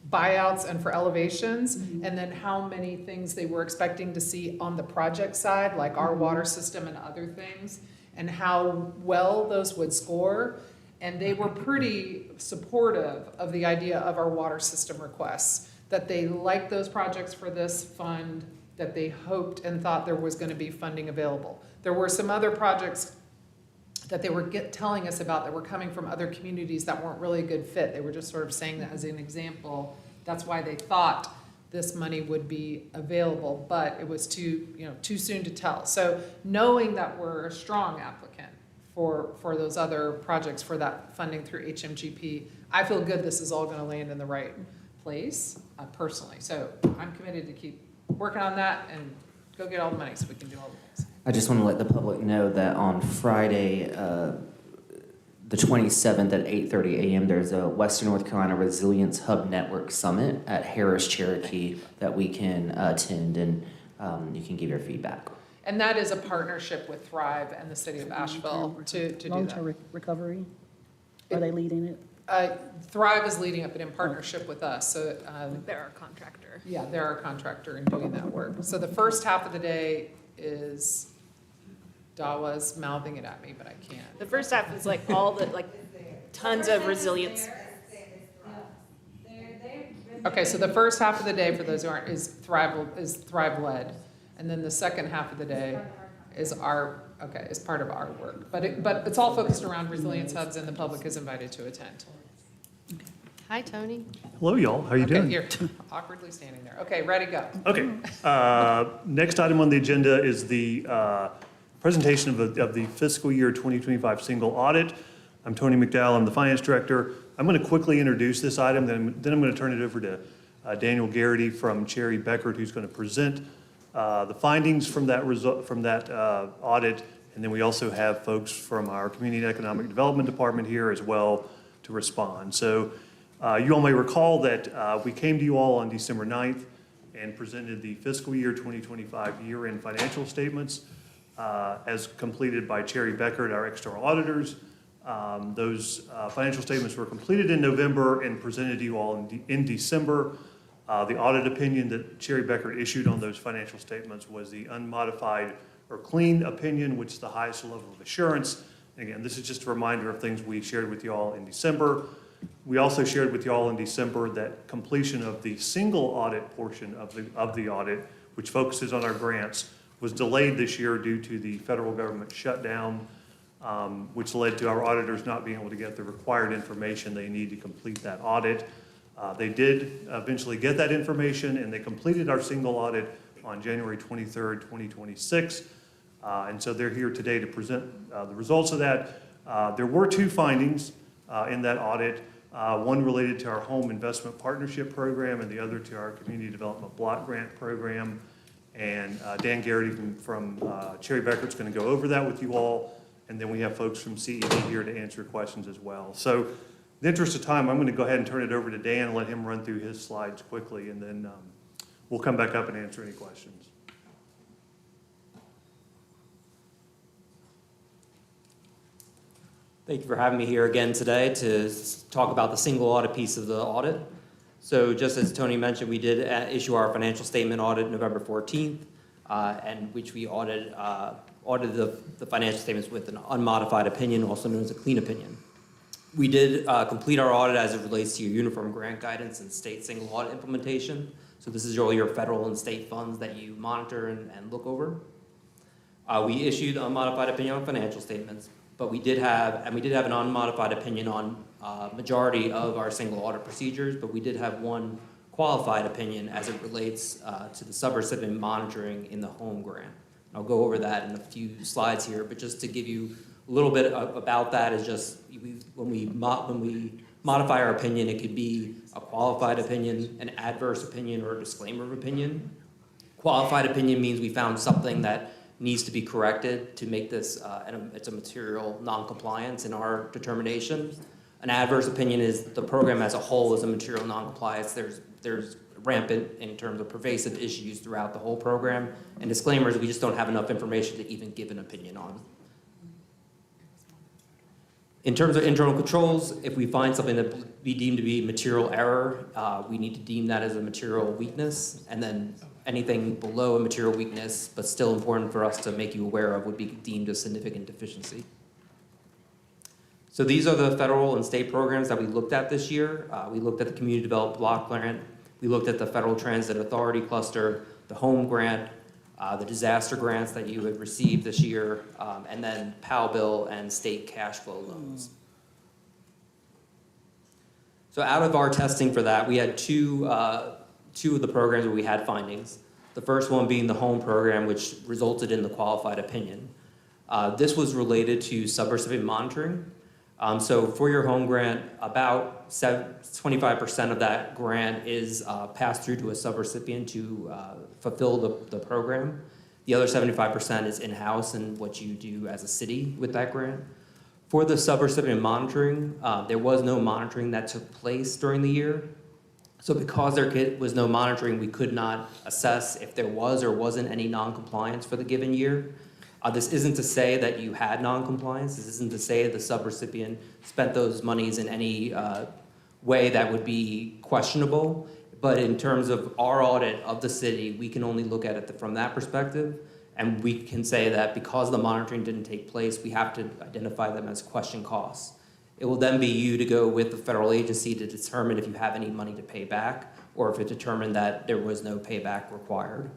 buyouts and for elevations, and then how many things they were expecting to see on the project side, like our water system and other things, and how well those would score. And they were pretty supportive of the idea of our water system requests, that they liked those projects for this fund, that they hoped and thought there was going to be funding available. There were some other projects that they were telling us about that were coming from other communities that weren't really a good fit. They were just sort of saying that as an example. That's why they thought this money would be available, but it was too soon to tell. So knowing that we're a strong applicant for those other projects for that funding through HMGP, I feel good this is all going to land in the right place personally. So I'm committed to keep working on that and go get all the money so we can do all the things. I just want to let the public know that on Friday, the 27th at 8:30 a.m., there's a Western North Carolina Resilience Hub Network Summit at Harris Cherokee that we can attend, and you can give your feedback. And that is a partnership with Thrive and the city of Asheville to do that. Long-term recovery, are they leading it? Thrive is leading up it in partnership with us, so. They're our contractor. Yeah, they're our contractor in doing that work. So the first half of the day is, Dawa's mouthing it at me, but I can't. The first half is like all the, tons of resilience. Okay, so the first half of the day, for those who aren't, is Thrive-led. And then the second half of the day is is part of our work. But it's all focused around resilience hubs, and the public is invited to attend. Hi, Tony. Hello, y'all. How you Okay, doing? you're awkwardly standing there. Okay, ready, go. Okay. Next item on the agenda is the presentation of the fiscal year 2025 single audit. I'm Tony McDowell. I'm the finance director. I'm going to quickly introduce this item, then I'm going to turn it over to Daniel Garrity from Cherry Bekaert, who's going to present the findings from that audit. And then we also have folks from our Community and Economic Development Department here as well to respond. So you all may recall that we came to you all on December 9th and presented the fiscal year 2025 year-end financial statements as completed by Cherry Bekaert, our external auditors. Those financial statements were completed in November and presented to you all in December. The audit opinion that Cherry Bekaert issued on those financial statements was the unmodified or clean opinion, which is the highest level of assurance. And again, this is just a reminder of things we shared with you all in December. We also shared with you all in December that completion of the single audit portion of the audit, which focuses on our grants, was delayed this year due to the federal government shutdown. which led to our auditors not being able to get the required information they need to complete that audit. They did eventually get that information, and they completed our single audit on January 23rd, 2026. And so they're here today to present the results of that. There were two findings in that audit, one related to our Home Investment Partnership Program and the other to our Community Development Block Grant Program. And Dan Garrity from Cherry Beckert's going to go over that with you all. And then we have folks from CED here to answer questions as well. So in the interest of time, I'm going to go ahead and turn it over to Dan and let him run through his slides quickly, and then we'll come back up and answer any questions. Thank you for having me here again today to talk about the single audit piece of the audit. So just as Tony mentioned, we did issue our financial statement audit November 14th, and which we audited the financial statements with an unmodified opinion, also known as a clean opinion. We did complete our audit as it relates to your uniform grant guidance and state single audit implementation. So this is all your federal and state funds that you monitor and look over. We issued an unmodified opinion on financial statements, but we did have an unmodified opinion on majority of our single audit procedures, but we did have one qualified opinion as it relates to the subrecipient monitoring in the home grant. I'll go over that in a few slides here, but just to give you a little bit about that is just when we modify our opinion, it could be a qualified opinion, an adverse opinion, or a disclaimer of opinion. Qualified opinion means we found something that needs to be corrected to make this, it's a material non-compliance in our determination. An adverse opinion is the program as a whole is a material non-compliance. There's rampant in terms of pervasive issues throughout the whole program. And disclaimers, we just don't have enough information to even give an opinion on. In terms of internal controls, if we find something that we deem to be material error, we need to deem that as a material weakness. And then anything below a material weakness, but still important for us to make you aware of, would be deemed a significant deficiency. So these are the federal and state programs that we looked at this year. We looked at the Community Development Block Grant. We looked at the Federal Transit Authority Cluster, the Home Grant, the disaster grants that you had received this year, and then PAL bill and state cash flow loans. So out of our testing for that, we had two of the programs where we had findings. The first one being the home program, which resulted in the qualified opinion. This was related to subrecipient monitoring. So for your home grant, about 25% of that grant is passed through to a subrecipient to fulfill the program. The other 75% is in-house and what you do as a city with that grant. For the subrecipient monitoring, there was no monitoring that took place during the year. So because there was no monitoring, we could not assess if there was or wasn't any non-compliance for the given year. This isn't to say that you had non-compliance. This isn't to say the subrecipient spent those monies in any way that would be questionable. But in terms of our audit of the city, we can only look at it from that perspective. And we can say that because the monitoring didn't take place, we have to identify them as question costs. It will then be you to go with the federal agency to determine if you have any money to pay back, or if it determined that there was no payback required.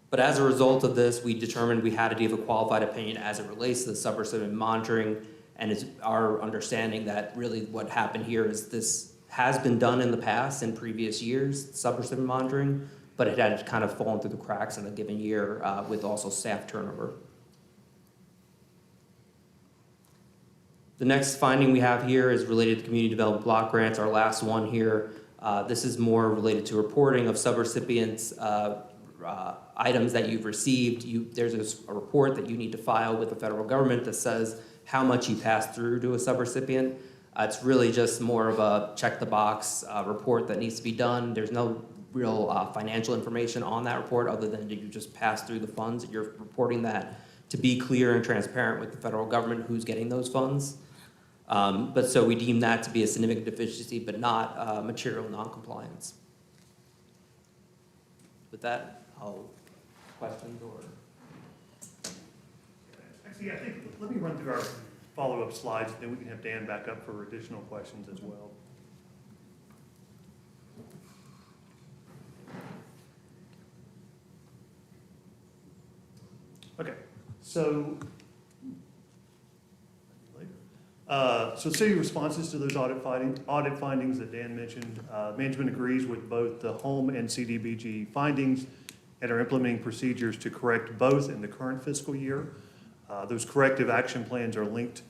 But as a result of this, we determined we had to give a qualified opinion as it relates to the subrecipient monitoring, and it's our understanding that really what happened here is this has been done in the past in previous years, subrecipient monitoring, but it had kind of fallen through the cracks in a given year with also staff turnover. The next finding we have here is related to community development block grants, our last one here. This is more related to reporting of subrecipients items that you've received. There's a report that you need to file with the federal government that says how much you passed through to a subrecipient. It's really just more of a check the box report that needs to be done. There's no real financial information on that report other than you just pass through the funds. You're reporting that to be clear and transparent with the federal government who's getting those funds. But so we deem that to be a significant deficiency, but not material non-compliance. With that, questions or? Actually, I think, let me run through our follow-up slides, and then we can have Dan back up for additional questions as well. Okay, so So city responses to those audit findings that Dan mentioned, management agrees with both the home and CDBG findings and are implementing procedures to correct both in the current fiscal year. Those corrective action plans are linked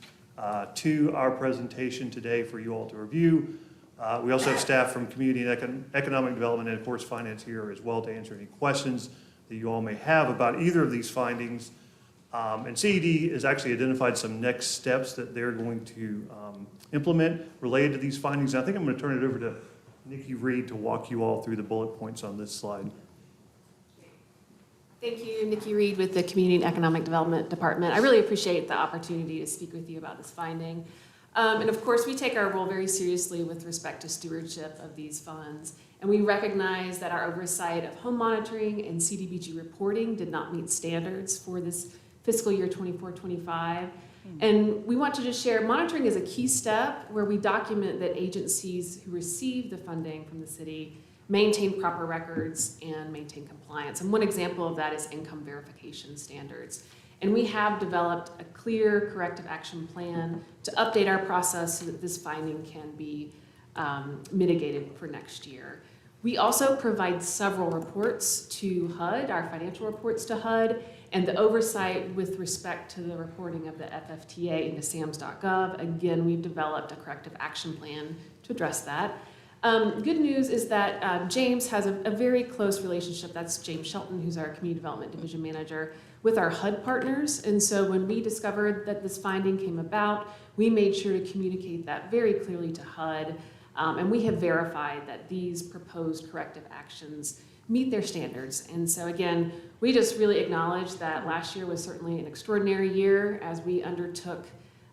to our presentation today for you all to review. We also have staff from Community and Economic Development and, of course, Finance here as well to answer any questions that you all may have about either of these findings. And CED has actually identified some next steps that they're going to implement related to these findings. And I think I'm going to turn it over to Nikki Reed to walk you all through the bullet points on this slide. Thank you, Nikki Reed with the Community and Economic Development Department. I really appreciate the opportunity to speak with you about this finding. And of course, we take our role very seriously with respect to stewardship of these funds. And we recognize that our oversight of home monitoring and CDBG reporting did not meet standards for this fiscal year 24-25. And we want to just share, monitoring is a key step where we document that agencies who receive the funding from the city maintain proper records and maintain compliance. And one example of that is income verification standards. And we have developed a clear corrective action plan to update our process so that this finding can be mitigated for next year. We also provide several reports to HUD, our financial reports to HUD, and the oversight with respect to the reporting of the FFTA into SAMS.gov. Again, we've developed a corrective action plan to address that. Good news is that James has a very close relationship, that's James Shelton, who's our Community Development Division Manager, with our HUD partners. And so when we discovered that this finding came about, we made sure to communicate that very clearly to HUD. And we have verified that these proposed corrective actions meet their standards. And so again, we just really acknowledge that last year was certainly an extraordinary year as we undertook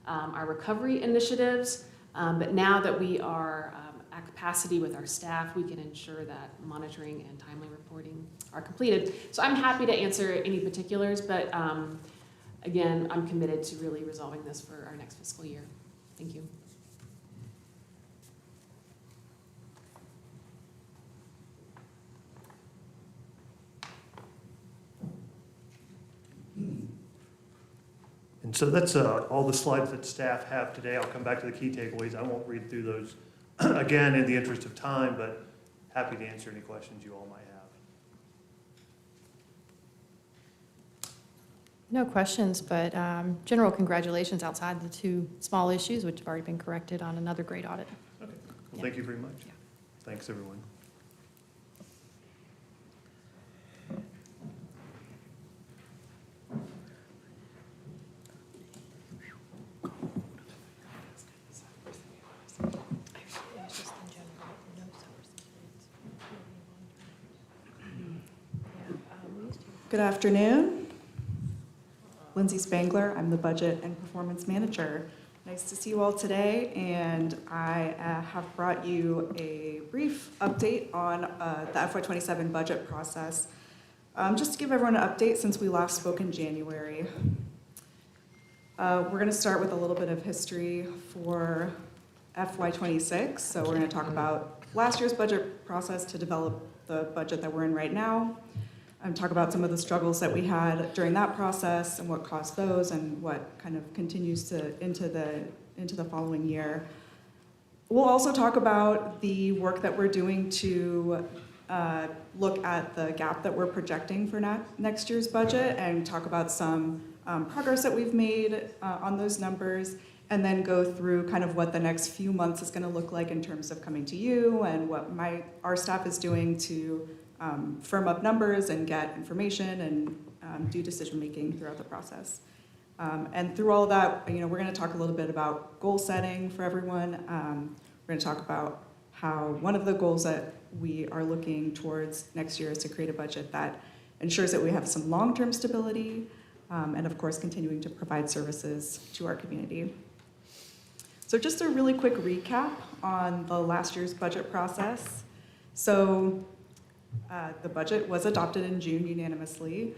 our recovery initiatives. But now that we are at capacity with our staff, we can ensure that monitoring and timely reporting are completed. So I'm happy to answer any particulars, but again, I'm committed to really resolving this for our next fiscal year. Thank you. And so that's all the slides that staff have today. I'll come back to the key takeaways. I won't read through those again in the interest of time, but happy to answer any questions you all might have. No questions, but general congratulations outside the two small issues, which have already been corrected on another great audit. Okay, well, thank you very much. Yeah. Thanks, everyone. Good afternoon. Lindsay Spangler, I'm the Budget and Performance Manager. Nice to see you all today, and I have brought you a brief update on the FY27 budget process. Just to give everyone an update since we last spoke in January. We're going to start with a little bit of history for FY26. So we're going to talk about last year's budget process to develop the budget that we're in right now. Talk about some of the struggles that we had during that process and what caused those and what kind of continues into the following year. We'll also talk about the work that we're doing to look at the gap that we're projecting for next year's budget and talk about some progress that we've made on those numbers, and then go through kind of what the next few months is going to look like in terms of coming to you and what our staff is doing to firm up numbers and get information and do decision-making throughout the process. And through all of that, we're going to talk a little bit about goal setting for everyone. We're going to talk about how one of the goals that we are looking towards next year is to create a budget that ensures that we have some long-term stability and, of course, continuing to provide services to our community. So just a really quick recap on the last year's budget process. So the budget was adopted in June unanimously.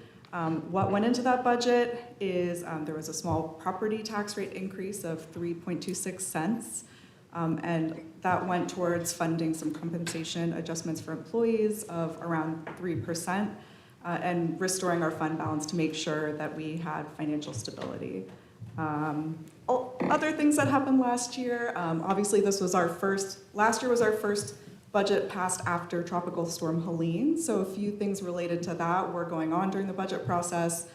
What went into that budget is there was a small property tax rate increase of 3.26 cents, and that went towards funding some compensation adjustments for employees of around 3%, and restoring our fund balance to make sure that we had financial stability. Other things that happened last year, obviously last year was our first budget passed after Tropical Storm Helene, so a few things related to that were going on during the budget process.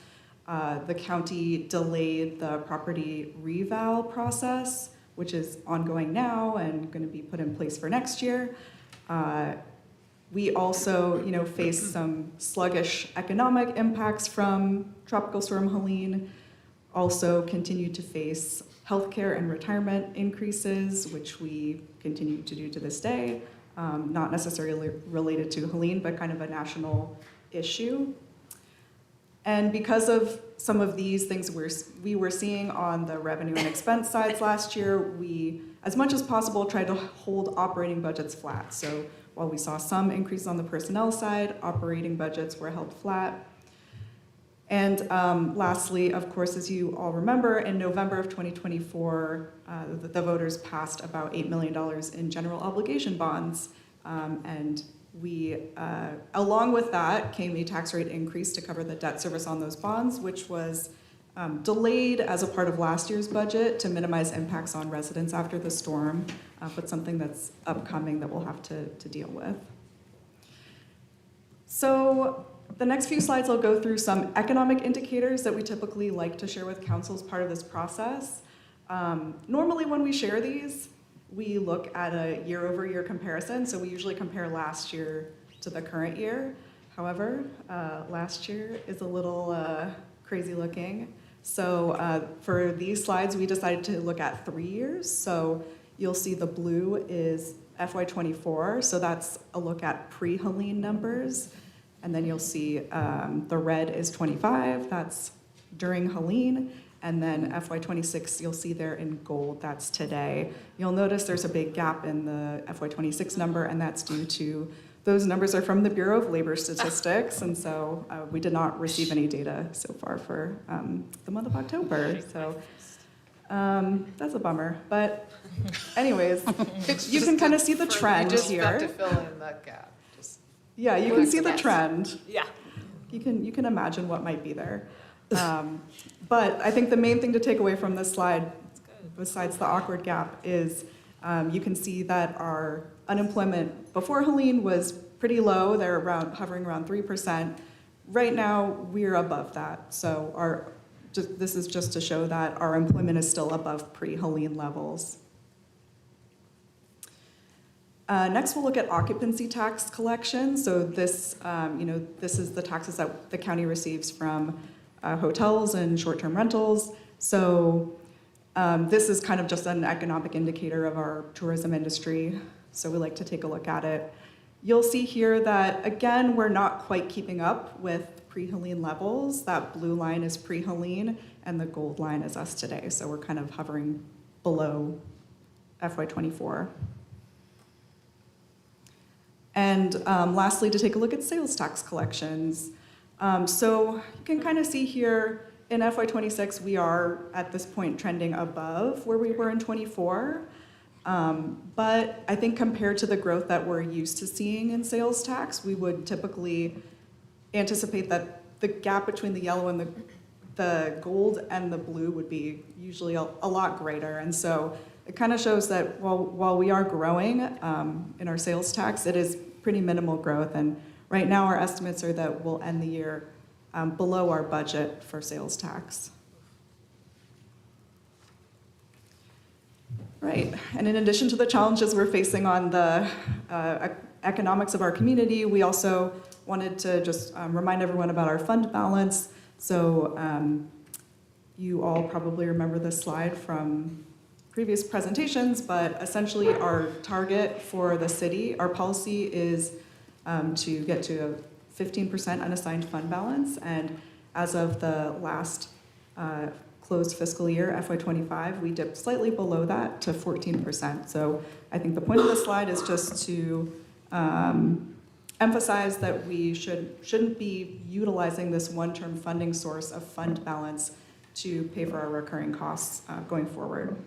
The county delayed the property reval process, which is ongoing now and going to be put in place for next year. We also, faced some sluggish economic impacts from Tropical Storm Helene. Also continued to face healthcare and retirement increases, which we continue to do to this day. Not necessarily related to Helene, but kind of a national issue. And because of some of these things we were seeing on the revenue and expense sides last year, we, as much as possible, tried to hold operating budgets flat. So while we saw some increase on the personnel side, operating budgets were held flat. And lastly, of course, as you all remember, in November of 2024, the voters passed about $8 million in general obligation bonds. And we, along with that, came a tax rate increase to cover the debt service on those bonds, which was delayed as a part of last year's budget to minimize impacts on residents after the storm, but something that's upcoming that we'll have to deal with. So the next few slides, I'll go through some economic indicators that we typically like to share with council as part of this process. Normally when we share these, we look at a year-over-year comparison, so we usually compare last year to the current year. However, last year is a little crazy looking. So for these slides, we decided to look at 3 years. So you'll see the blue is FY24, so that's a look at pre-Helene numbers. And then you'll see the red is 25, that's during Helene. And then FY26, you'll see there in gold, that's today. You'll notice there's a big gap in the FY26 number, and that's due to those numbers are from the Bureau of Labor Statistics, and so we did not receive any data so far for the month of October. So that's a bummer. But anyways, you can kind of see the trend You just here. have to fill in that gap. Yeah, you can see the trend. Yeah. You can imagine what might be there. But I think the main thing to take away from this slide, besides the awkward gap, is you can see that our unemployment before Helene was pretty low. They're hovering around 3%. Right now, we're above that. So this is just to show that our employment is still above pre-Helene levels. Next, we'll look at occupancy tax collection. So this, this is the taxes that the county receives from hotels and short-term rentals. So this is kind of just an economic indicator of our tourism industry. So we like to take a look at it. You'll see here that, again, we're not quite keeping up with pre-Helene levels. That blue line is pre-Helene, and the gold line is us today. So we're kind of hovering below FY24. And lastly, to take a look at sales tax collections. So you can kind of see here in FY26, we are at this point trending above where we were in 24. But I think compared to the growth that we're used to seeing in sales tax, we would typically anticipate that the gap between the yellow and the gold and the blue would be usually a lot greater. And so it kind of shows that while we are growing in our sales tax, it is pretty minimal growth. And right now our estimates are that we'll end the year below our budget for sales tax. Right, and in addition to the challenges we're facing on the economics of our community, we also wanted to just remind everyone about our fund balance. So you all probably remember this slide from previous presentations, but essentially our target for the city, our policy is to get to a 15% unassigned fund balance. And as of the last closed fiscal year, FY25, we dipped slightly below that to 14%. So I think the point of this slide is just to emphasize that we shouldn't be utilizing this one-term funding source of fund balance to pay for our recurring costs going forward.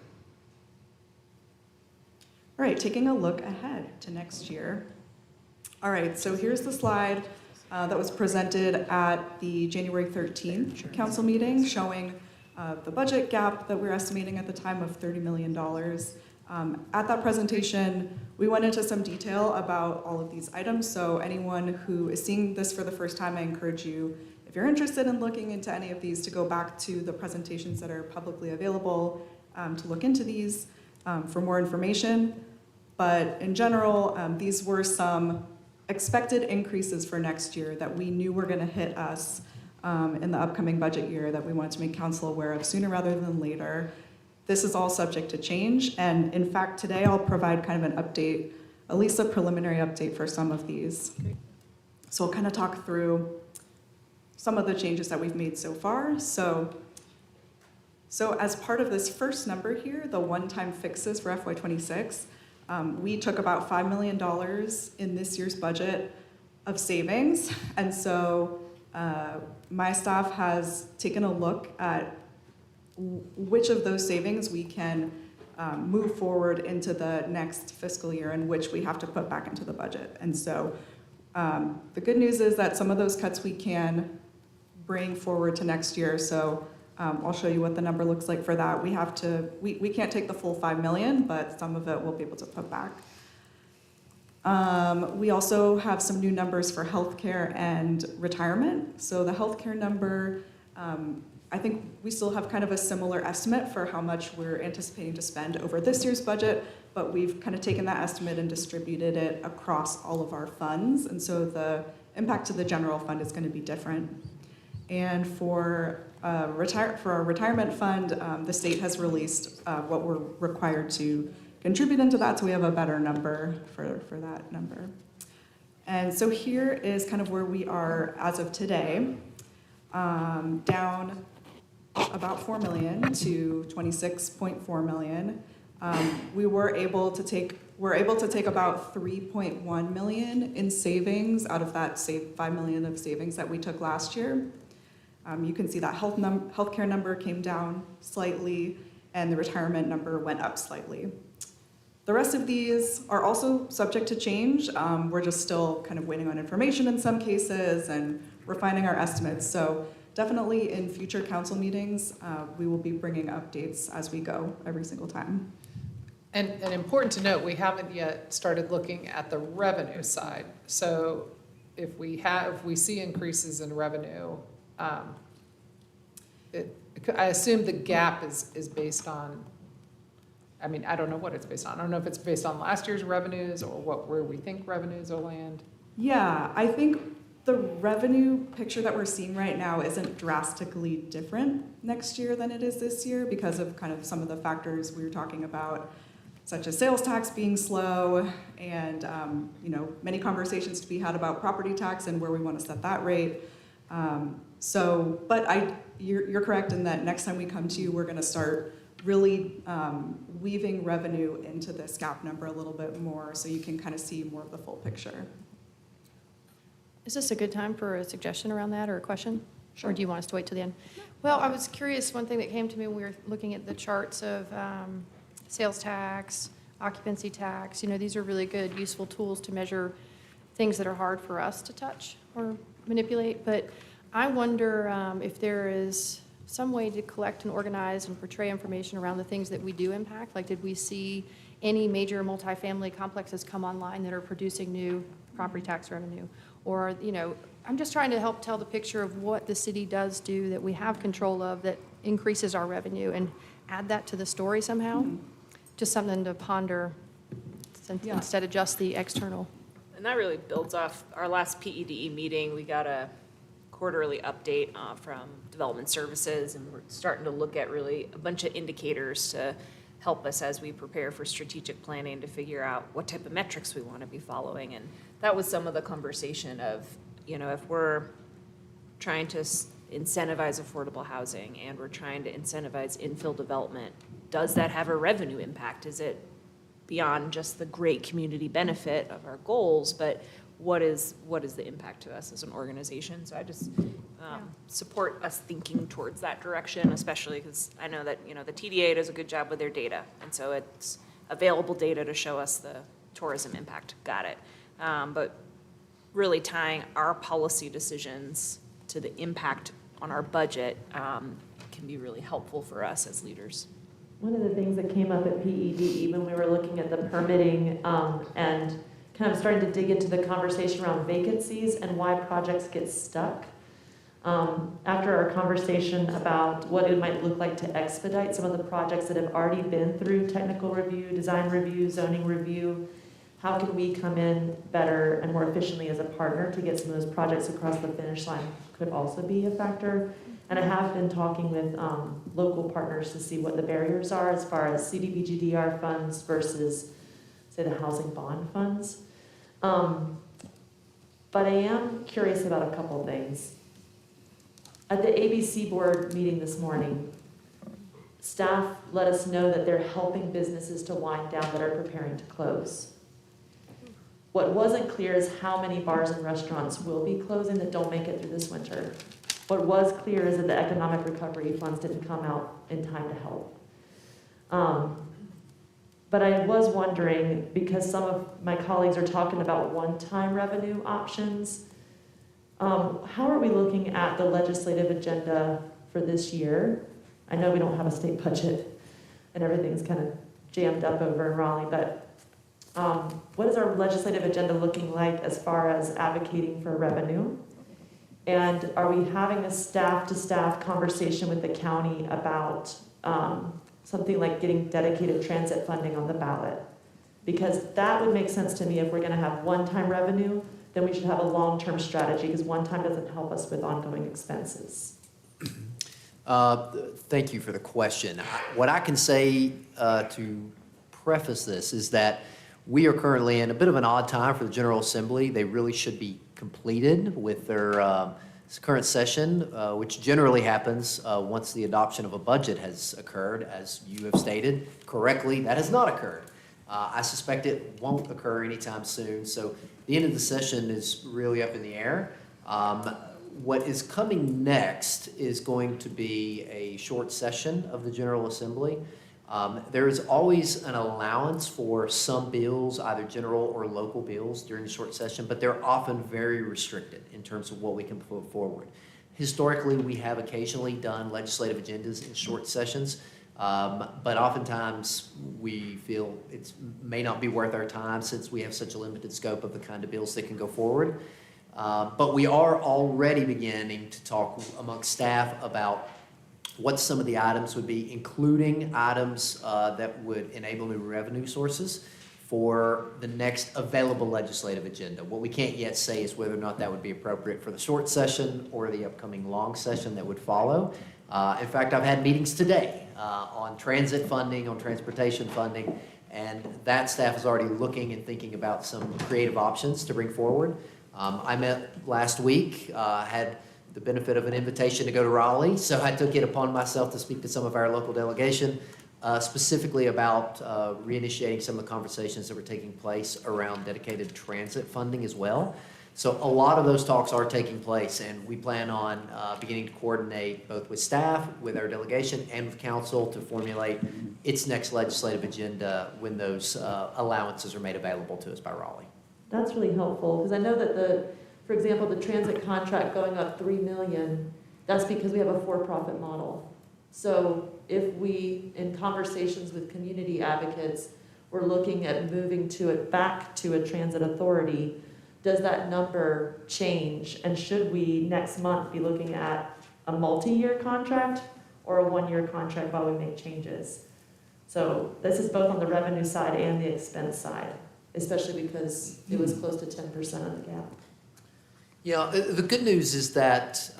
All right, taking a look ahead to next year. All right, so here's the slide that was presented at the January 13th council meeting showing the budget gap that we're estimating at the time of $30 million. At that presentation, we went into some detail about all of these items, so anyone who is seeing this for the first time, I encourage you, if you're interested in looking into any of these, to go back to the presentations that are publicly available to look into these for more information. But in general, these were some expected increases for next year that we knew were going to hit us in the upcoming budget year that we wanted to make council aware of sooner rather than later. This is all subject to change, and in fact, today I'll provide kind of an update, at least a preliminary update for some of these. So I'll kind of talk through some of the changes that we've made so far. So as part of this first number here, the one-time fixes for FY26, we took about $5 million in this year's budget of savings, and so my staff has taken a look at which of those savings we can move forward into the next fiscal year and which we have to put back into the budget. And so the good news is that some of those cuts we can bring forward to next year. So I'll show you what the number looks like for that. We can't take the full $5 million, but some of it we'll be able to put back. We also have some new numbers for healthcare and retirement. So the healthcare number, I think we still have kind of a similar estimate for how much we're anticipating to spend over this year's budget, but we've kind of taken that estimate and distributed it across all of our funds. And so the impact to the general fund is going to be different. And for our retirement fund, the state has released what we're required to contribute into that, so we have a better number for that number. And so here is kind of where we are as of today, down about $4 million to $26.4 million. We were able to take about $3.1 million in savings out of that $5 million of savings that we took last year. You can see that healthcare number came down slightly, and the retirement number went up slightly. The rest of these are also subject to change. We're just still kind of waiting on information in some cases and refining our estimates. So definitely in future council meetings, we will be bringing updates as we go every single time. And important to note, we haven't yet started looking at the revenue side. So if we see increases in revenue, I assume the gap is based on, I mean, I don't know what it's based on. I don't know if it's based on last year's revenues or where we think revenues will land. Yeah, I think the revenue picture that we're seeing right now isn't drastically different next year than it is this year because of kind of some of the factors we were talking about, such as sales tax being slow and many conversations to be had about property tax and where we want to set that rate. But you're correct in that next time we come to you, we're going to start really weaving revenue into this gap number a little bit more so you can kind of see more of the full picture. Is this a good time for a suggestion around that or a question? Sure. Or do you want us to wait till the end? Well, I was curious, one thing that came to me when we were looking at the charts of sales tax, occupancy tax, these are really good, useful tools to measure things that are hard for us to touch or manipulate. But I wonder if there is some way to collect and organize and portray information around the things that we do impact. Like, did we see any major multifamily complexes come online that are producing new property tax revenue? Or, I'm just trying to help tell the picture of what the city does do that we have control of that increases our revenue and add that to the story somehow. Mm-hmm. Just something to ponder instead of just the external. And that really builds off our last PEDE meeting. We got a quarterly update from Development Services, and we're starting to look at really a bunch of indicators to help us as we prepare for strategic planning to figure out what type of metrics we want to be following. And that was some of the conversation of, if we're trying to incentivize affordable housing and we're trying to incentivize infill development, does that have a revenue impact? Is it beyond just the great community benefit of our goals, but what is the impact to us as an organization? So I just support us thinking towards that direction, especially because I know that the TDA does a good job with their data, and so it's available data to show us the tourism impact. Got it. But really tying our policy decisions to the impact on our budget can be really helpful for us as leaders. One of the things that came up at PED when we were looking at the permitting and kind of starting to dig into the conversation around vacancies and why projects get stuck. After our conversation about what it might look like to expedite some of the projects that have already been through technical review, design review, zoning review, how can we come in better and more efficiently as a partner to get some of those projects across the finish line could also be a factor. And I have been talking with local partners to see what the barriers are as far as CDBG-DR funds versus, say, the housing bond funds. But I am curious about a couple things. At the ABC board meeting this morning, staff let us know that they're helping businesses to wind down that are preparing to close. What wasn't clear is how many bars and restaurants will be closing that don't make it through this winter. What was clear is that the economic recovery funds didn't come out in time to help. But I was wondering, because some of my colleagues are talking about one-time revenue options, how are we looking at the legislative agenda for this year? I know we don't have a state budget and everything's kind of jammed up over in Raleigh, but what is our legislative agenda looking like as far as advocating for revenue? And are we having a staff-to-staff conversation with the county about something like getting dedicated transit funding on the ballot? Because that would make sense to me. If we're going to have one-time revenue, then we should have a long-term strategy, because one-time doesn't help us with ongoing expenses. Thank you for the question. What I can say to preface this is that we are currently in a bit of an odd time for the General Assembly. They really should be completed with their current session, which generally happens once the adoption of a budget has occurred. As you have stated correctly, that has not occurred. I suspect it won't occur anytime soon, so the end of the session is really up in the air. What is coming next is going to be a short session of the General Assembly. There is always an allowance for some bills, either general or local bills, during the short session, but they're often very restricted in terms of what we can put forward. Historically, we have occasionally done legislative agendas in short sessions, but oftentimes we feel it may not be worth our time since we have such a limited scope of the kind of bills that can go forward. But we are already beginning to talk amongst staff about what some of the items would be, including items that would enable new revenue sources for the next available legislative agenda. What we can't yet say is whether or not that would be appropriate for the short session or the upcoming long session that would follow. In fact, I've had meetings today on transit funding, on transportation funding, and that staff is already looking and thinking about some creative options to bring forward. I met last week, had the benefit of an invitation to go to Raleigh, so I took it upon myself to speak to some of our local delegation, specifically about reinitiating some of the conversations that were taking place around dedicated transit funding as well. So a lot of those talks are taking place, and we plan on beginning to coordinate both with staff, with our delegation, and with council to formulate its next legislative agenda when those allowances are made available to us by Raleigh. That's really helpful, because I know that for example, the transit contract going up $3 million, that's because we have a for-profit model. So if we, in conversations with community advocates, we're looking at moving back to a transit authority, does that number change? And should we next month be looking at a multi-year contract or a one-year contract while we make changes? So this is both on the revenue side and the expense side, especially because it was close to 10% of the gap. Yeah, the good news is that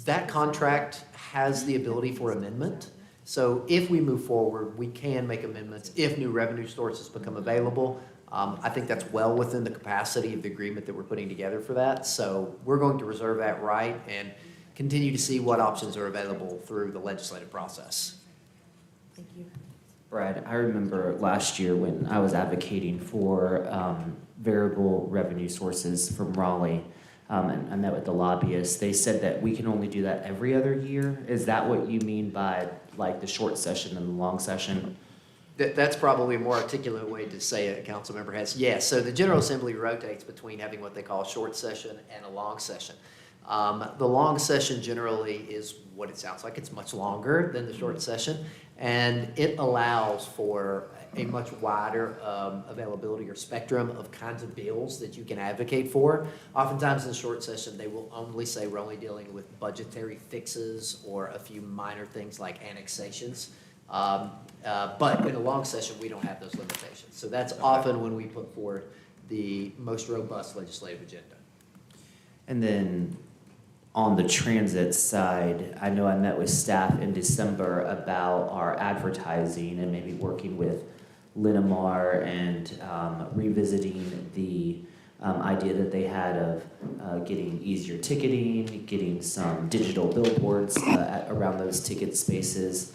that contract has the ability for amendment. So if we move forward, we can make amendments if new revenue sources become available. I think that's well within the capacity of the agreement that we're putting together for that. So we're going to reserve that right and continue to see what options are available through the legislative process. Thank you. Brad, I remember last year when I was advocating for variable revenue sources from Raleigh, and I met with the lobbyists. They said that we can only do that every other year. Is that what you mean by like the short session and the long session? That's probably a more articulate way to say it, Councilmember Hess. Yes, so the General Assembly rotates between having what they call a short session and a long session. The long session generally is what it sounds like. It's much longer than the short session, and it allows for a much wider availability or spectrum of kinds of bills that you can advocate for. Oftentimes in the short session, they will only say we're only dealing with budgetary fixes or a few minor things like annexations. But in a long session, we don't have those limitations. So that's often when we put forward the most robust legislative agenda. And then on the transit side, I know I met with staff in December about our advertising and maybe working with Linamar and revisiting the idea that they had of getting easier ticketing, getting some digital billboards around those ticket spaces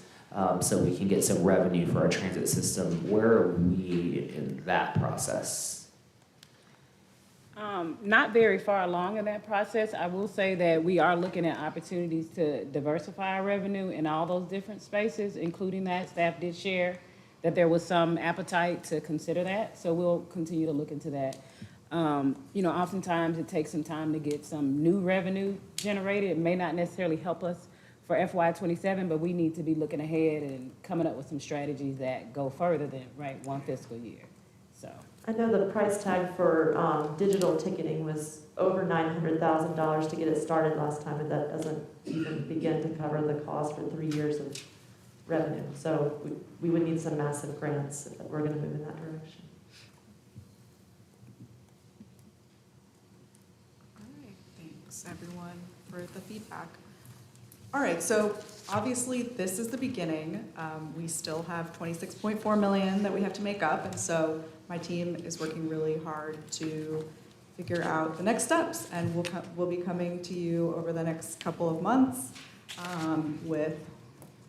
so we can get some revenue for our transit system. Where are we in that process? Not very far along in that process. I will say that we are looking at opportunities to diversify our revenue in all those different spaces, including that. Staff did share that there was some appetite to consider that, so we'll continue to look into that. Oftentimes it takes some time to get some new revenue generated. It may not necessarily help us for FY27, but we need to be looking ahead and coming up with some strategies that go further than, one fiscal year, so. I know the price tag for digital ticketing was over $900,000 to get it started last time, and that doesn't even begin to cover the cost for 3 years of revenue. So we would need some massive grants if we're going to move in that direction. All right, thanks everyone for the feedback. All right, so obviously this is the beginning. We still have $26.4 million that we have to make up, and so my team is working really hard to figure out the next steps, and we'll be coming to you over the next couple of months with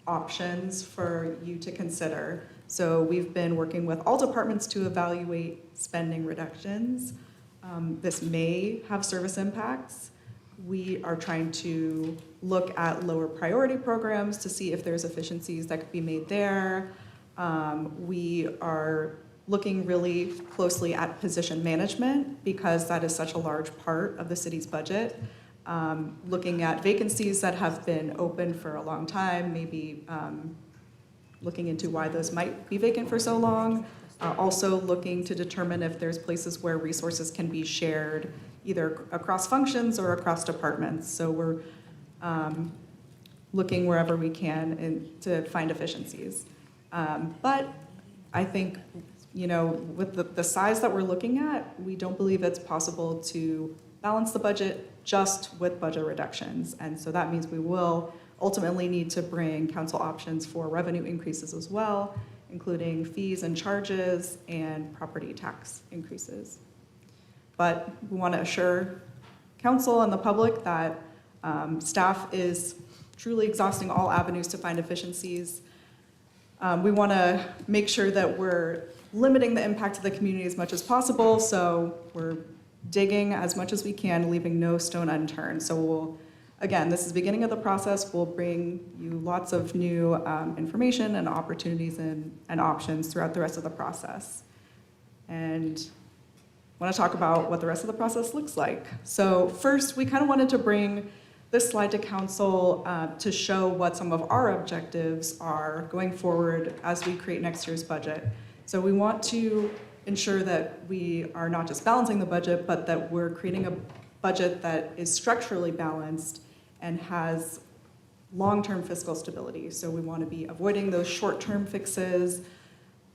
options for you to consider. So we've been working with all departments to evaluate spending reductions. This may have service impacts. We are trying to look at lower priority programs to see if there's efficiencies that could be made there. We are looking really closely at position management because that is such a large part of the city's budget. Looking at vacancies that have been open for a long time, maybe looking into why those might be vacant for so long. Also looking to determine if there's places where resources can be shared either across functions or across departments. So we're looking wherever we can to find efficiencies. But I think, with the size that we're looking at, we don't believe it's possible to balance the budget just with budget reductions. And so that means we will ultimately need to bring council options for revenue increases as well, including fees and charges and property tax increases. But we want to assure council and the public that staff is truly exhausting all avenues to find efficiencies. We want to make sure that we're limiting the impact to the community as much as possible, so we're digging as much as we can, leaving no stone unturned. So again, this is the beginning of the process. We'll bring you lots of new information and opportunities and options throughout the rest of the process. And I want to talk about what the rest of the process looks like. So first, we kind of wanted to bring this slide to council to show what some of our objectives are going forward as we create next year's budget. So we want to ensure that we are not just balancing the budget, but that we're creating a budget that is structurally balanced and has long-term fiscal stability. So we want to be avoiding those short-term fixes,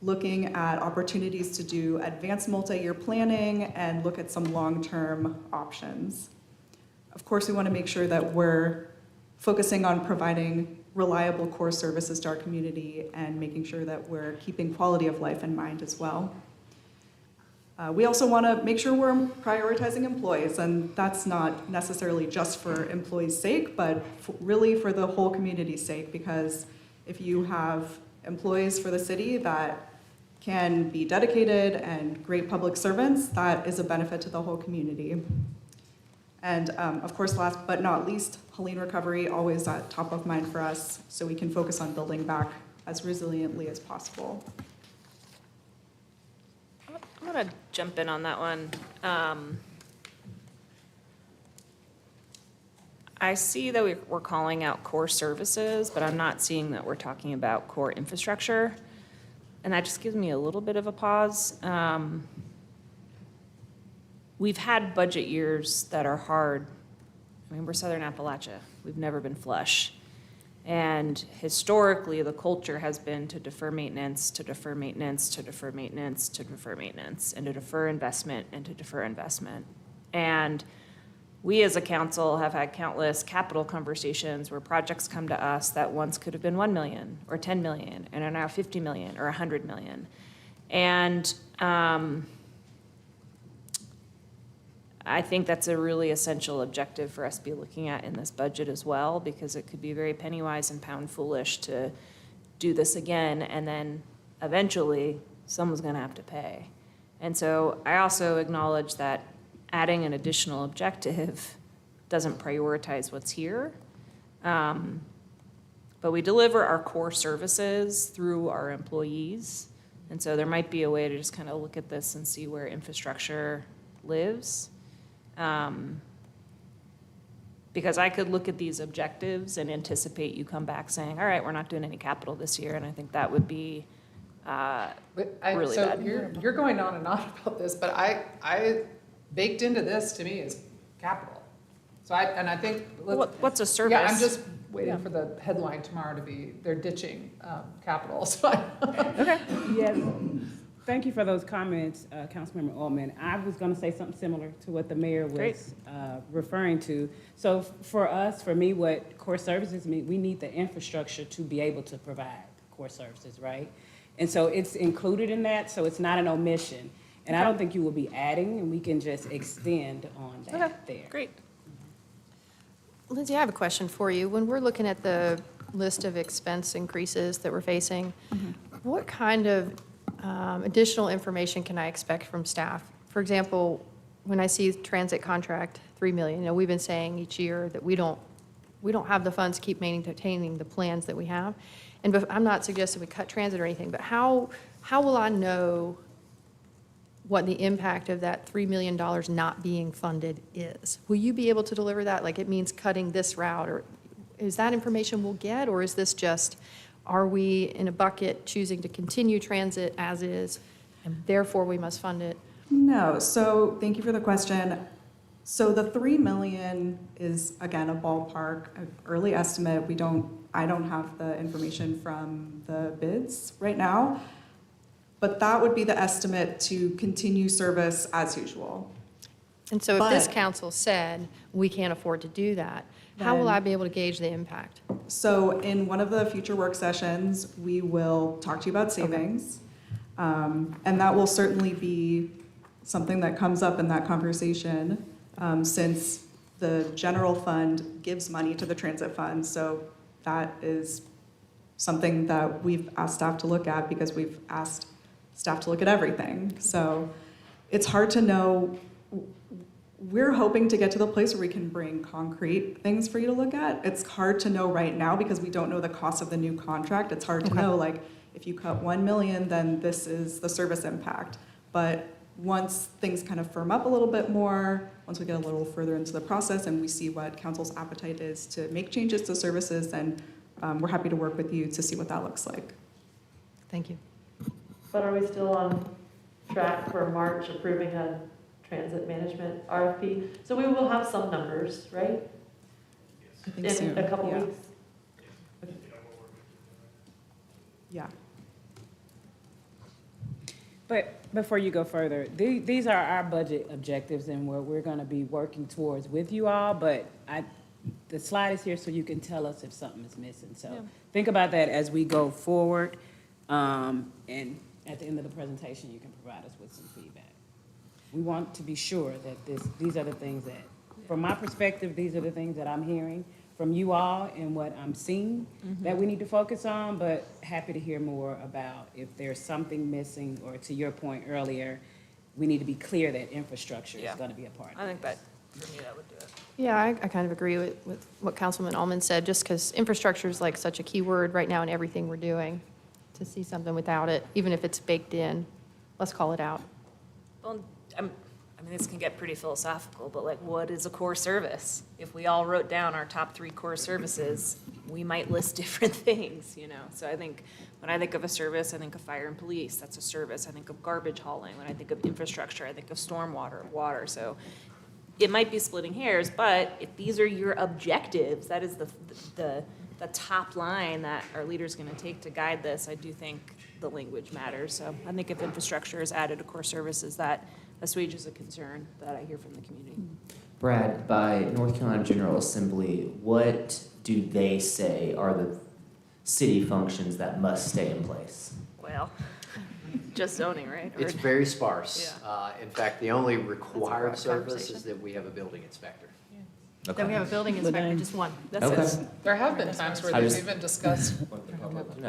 looking at opportunities to do advanced multi-year planning and look at some long-term options. Of course, we want to make sure that we're focusing on providing reliable core services to our community and making sure that we're keeping quality of life in mind as well. We also want to make sure we're prioritizing employees, and that's not necessarily just for employees' sake, but really for the whole community's sake, because if you have employees for the city that can be dedicated and great public servants, that is a benefit to the whole community. And of course, last but not least, Helene recovery, always at top of mind for us, so we can focus on building back as resiliently as possible. I'm gonna jump in on that one. I see that we're calling out core services, but I'm not seeing that we're talking about core infrastructure. And that just gives me a little bit of a pause. We've had budget years that are hard. I mean, we're Southern Appalachia. We've never been flush. And historically, the culture has been to defer maintenance, to defer maintenance, to defer maintenance, to defer maintenance, and to defer investment, and to defer investment. And we as a council have had countless capital conversations where projects come to us that once could have been 1 million or 10 million and are now 50 million or 100 million. And I think that's a really essential objective for us to be looking at in this budget as well, because it could be very penny wise and pound foolish to do this again, and then eventually someone's gonna have to pay. And so I also acknowledge that adding an additional objective doesn't prioritize what's here. But we deliver our core services through our employees. And so there might be a way to just kind of look at this and see where infrastructure lives. Because I could look at these objectives and anticipate you come back saying, all right, we're not doing any capital this year, and I think that would be really so bad. you're going on and on about this, but I baked into this, to me, is capital. So I think. What's a service? Yeah, I'm just waiting for the headline tomorrow to be, they're ditching capital, so Okay, yes. Thank you for those comments, Councilmember Altman. I was going to say something similar to what the mayor was referring to. So for us, for me, what core services mean, we need the infrastructure to be able to provide core services, right? And so it's included in that, so it's not an omission. And I don't think you will be adding, and we can just extend on that there. Great. Lindsay, I have a question for you. When we're looking at the list of expense increases that we're facing, what kind of additional information can I expect from staff? For example, when I see transit contract, 3 million, we've been saying each year that we don't have the funds to keep maintaining the plans that we have. And I'm not suggesting we cut transit or anything, but how will I know what the impact of that $3 million not being funded is? Will you be able to deliver that? Like, it means cutting this route, or is that information we'll get, or is this just, are we in a bucket choosing to continue transit as is, and therefore we must fund it? No, so thank you for the question. So the 3 million is, again, a ballpark, an early estimate. I don't have the information from the bids right now, but that would be the estimate to continue service as usual. And so if this council said, we can't afford to do that, how will I be able to gauge the impact? So in one of the future work sessions, we will talk to you about savings. And that will certainly be something that comes up in that conversation, since the general fund gives money to the transit fund. So that is something that we've asked staff to look at, because we've asked staff to look at everything. So it's hard to know. We're hoping to get to the place where we can bring concrete things for you to look at. It's hard to know right now because we don't know the cost of the new contract. It's hard to know, like, if you cut 1 million, then this is the service impact. But once things kind of firm up a little bit more, once we get a little further into the process and we see what council's appetite is to make changes to services, then we're happy to work with you to see what that looks like. Thank you. But are we still on track for March approving a transit management RFP? So we will have some numbers, right? I think In soon. a couple Yeah. weeks? Yeah. But before you go further, these are our budget objectives and what we're going to be working towards with you all, but the slide is here so you can tell us if something is missing. So think about that as we go forward, and at the end of the presentation, you can provide us with some feedback. We want to be sure that these are the things that, from my perspective, these are the things that I'm hearing from you all and what I'm seeing that we need to focus on, but happy to hear more about if there's something missing, or to your point earlier, we need to be clear that infrastructure is going to be a part of it. I think that, for me, that would do it. Yeah, I kind of agree with what Councilman Allman said, just because infrastructure is like such a key word right now in everything we're doing. To see something without it, even if it's baked in, let's call it out. Well, I mean, this can get pretty philosophical, but like, what is a core service? If we all wrote down our top 3 core services, we might list different things, you know? So I think, when I think of a service, I think of fire and police, that's a service. I think of garbage hauling. When I think of infrastructure, I think of stormwater, water. So it might be splitting hairs, but if these are your objectives, that is the top line that our leader's gonna take to guide this, I do think the language matters. So I think if infrastructure is added to core services, that assuages a concern that I hear from the community. Brad, by North Carolina General Assembly, what do they say are the city functions that must stay in place? Well, just zoning, right? Or- It's very sparse. Yeah. In fact, the only required broad service conversation. is that we have a building inspector. Then we have a building inspector, just one. That's Okay. it. There have been times where I they've just- even discussed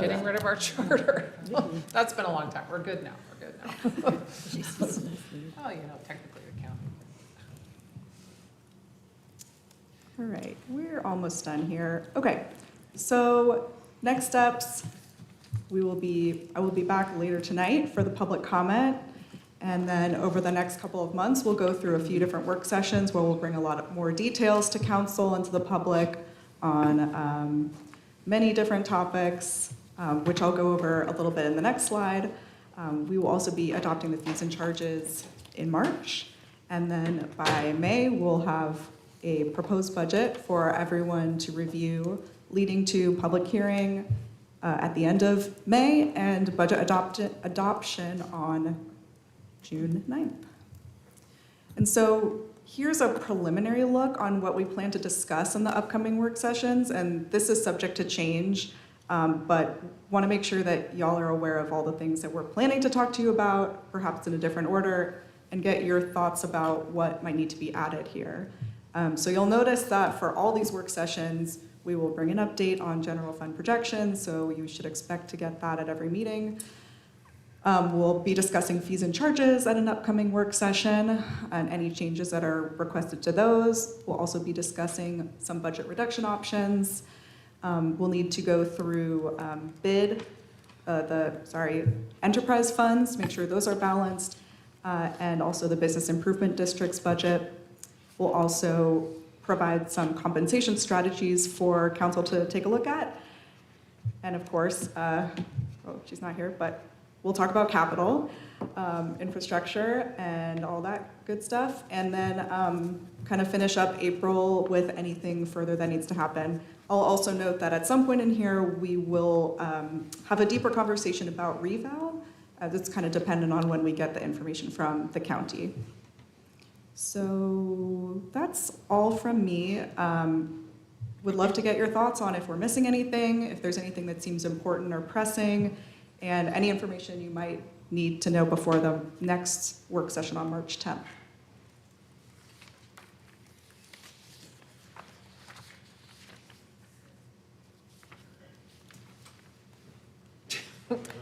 getting rid of our charter. That's been a long time. We're good now. We're good now. Oh, you know, technically accounting. All right, we're almost done here. Okay, so next steps, I will be back later tonight for the public comment. And then over the next couple of months, we'll go through a few different work sessions where we'll bring a lot of more details to council and to the public on many different topics, which I'll go over a little bit in the next slide. We will also be adopting the fees and charges in March. And then by May, we'll have a proposed budget for everyone to review, leading to public hearing at the end of May and budget adoption on June 9th. And so here's a preliminary look on what we plan to discuss in the upcoming work sessions, and this is subject to change, but want to make sure that y'all are aware of all the things that we're planning to talk to you about, perhaps in a different order, and get your thoughts about what might need to be added here. So you'll notice that for all these work sessions, we will bring an update on general fund projections, so you should expect to get that at every meeting. We'll be discussing fees and charges at an upcoming work session and any changes that are requested to those. We'll also be discussing some budget reduction options. We'll need to go through enterprise funds, make sure those are balanced, and also the business improvement district's budget. We'll also provide some compensation strategies for council to take a look at. And of course, she's not here, but we'll talk about capital, infrastructure, and all that good stuff. And then kind of finish up April with anything further that needs to happen. I'll also note that at some point in here, we will have a deeper conversation about reval. That's kind of dependent on when we get the information from the county. So that's all from me. Would love to get your thoughts on if we're missing anything, if there's anything that seems important or pressing, and any information you might need to know before the next work session on March 10th.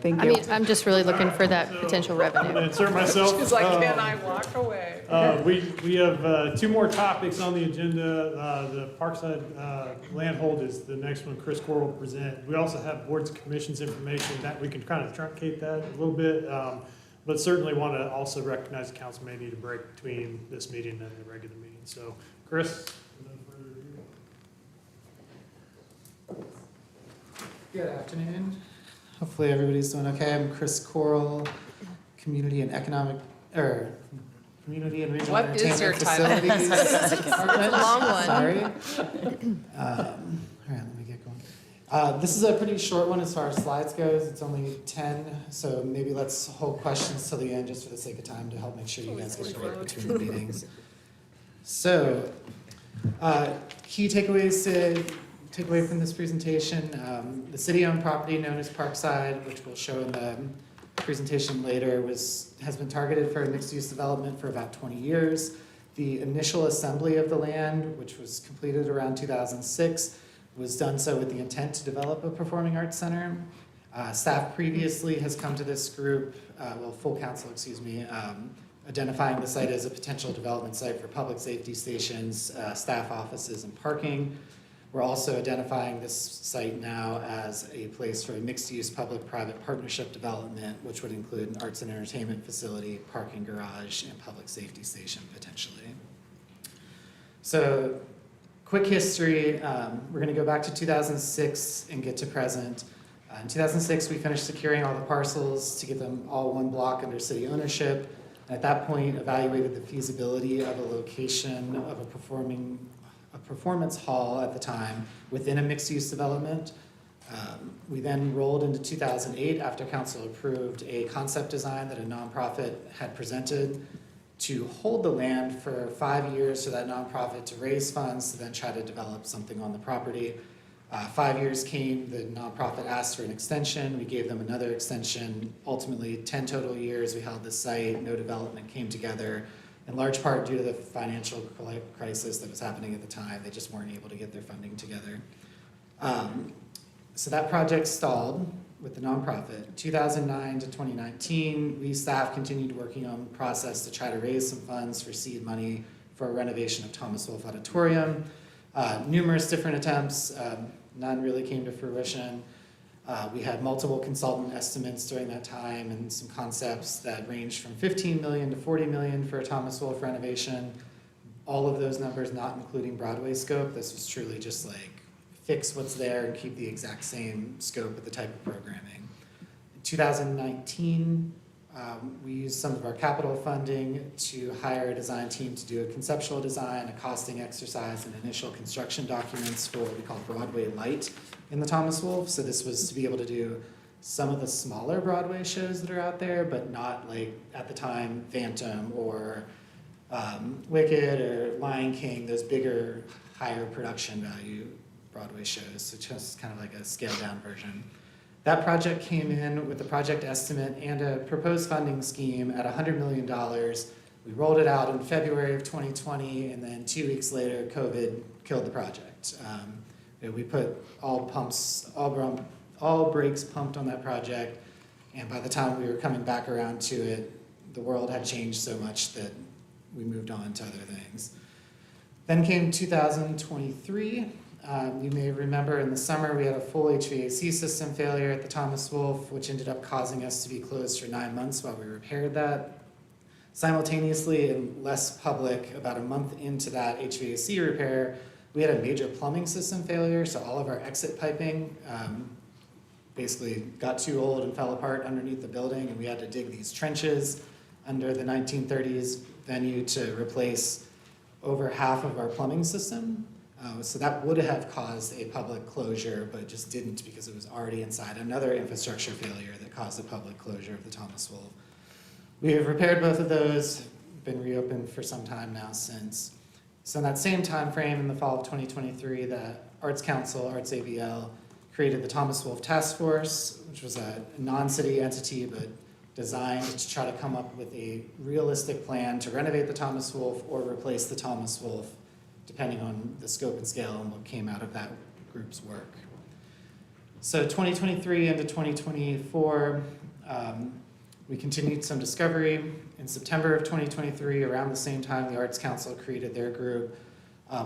Thank I you. mean, I'm just really looking for that potential I'm going to revenue. insert myself. She's like, can I walk away? We have 2 more topics on the agenda. The Parkside land hold is the next one Chris Core will present. We also have boards and commissions information that we can kind of truncate that a little bit, but certainly want to also recognize the council may need a break between this meeting and the regular meeting. So, Chris? without further ado. Good afternoon. Hopefully everybody's doing okay. I'm Chris Coral, Community and Regional What is your Entertainment title? Facilities Department. It's a long one. Sorry. All right, let me get going. This is a pretty short one as far as slides goes. It's only 10, so maybe let's hold questions till the end just for the sake of time to help make sure you guys get to work between the meetings. So, key takeaways to take away from this presentation, the city-owned property known as Parkside, which we'll show in the presentation later, has been targeted for mixed-use development for about 20 years. The initial assembly of the land, which was completed around 2006, was done so with the intent to develop a performing arts center. Staff previously has come to this group, full council, identifying the site as a potential development site for public safety stations, staff offices, and parking. We're also identifying this site now as a place for a mixed-use public-private partnership development, which would include an arts and entertainment facility, parking garage, and public safety station potentially. So, quick history, we're going to go back to 2006 and get to present. In 2006, we finished securing all the parcels to get them all one block under city ownership. And at that point, evaluated the feasibility of a location of a performance hall at the time within a mixed-use development. We then rolled into 2008 after council approved a concept design that a nonprofit had presented to hold the land for 5 years for that nonprofit to raise funds to then try to develop something on the property. 5 years came, the nonprofit asked for an extension, we gave them another extension, ultimately 10 total years we held this site, no development came together, in large part due to the financial crisis that was happening at the time. They just weren't able to get their funding together. So that project stalled with the nonprofit. 2009 to 2019, we staff continued working on the process to try to raise some funds for seed money for a renovation of Thomas Wolfe Auditorium. Numerous different attempts, none really came to fruition. We had multiple consultant estimates during that time and some concepts that ranged from 15 million to 40 million for a Thomas Wolfe renovation. All of those numbers not including Broadway scope. This was truly just like fix what's there and keep the exact same scope with the type of programming. In 2019, we used some of our capital funding to hire a design team to do a conceptual design, a costing exercise, and initial construction documents for what we call Broadway Light in the Thomas Wolfe. So this was to be able to do some of the smaller Broadway shows that are out there, but not like at the time Phantom or Wicked or Lion King, those bigger, higher production value Broadway shows. So just kind of like a scaled down version. That project came in with a project estimate and a proposed funding scheme at $100 million. We rolled it out in February of 2020, and then 2 weeks later, COVID killed the project. We put all brakes pumped on that project, and by the time we were coming back around to it, the world had changed so much that we moved on to other things. Then came 2023. You may remember in the summer we had a full HVAC system failure at the Thomas Wolfe, which ended up causing us to be closed for 9 months while we repaired that. Simultaneously and less public, about a month into that HVAC repair, we had a major plumbing system failure, so all of our exit piping basically got too old and fell apart underneath the building, and we had to dig these trenches under the 1930s venue to replace over half of our plumbing system. So that would have caused a public closure, but it just didn't because it was already inside another infrastructure failure that caused a public closure of the Thomas Wolfe. We have repaired both of those, been reopened for some time now since. So in that same time frame, in the fall of 2023, the Arts Council, Arts ABL, created the Thomas Wolfe Task Force, which was a non-city entity, but designed to try to come up with a realistic plan to renovate the Thomas Wolfe or replace the Thomas Wolfe, depending on the scope and scale and what came out of that group's work. So 2023 into 2024, we continued some discovery. In September of 2023, around the same time the Arts Council created their group,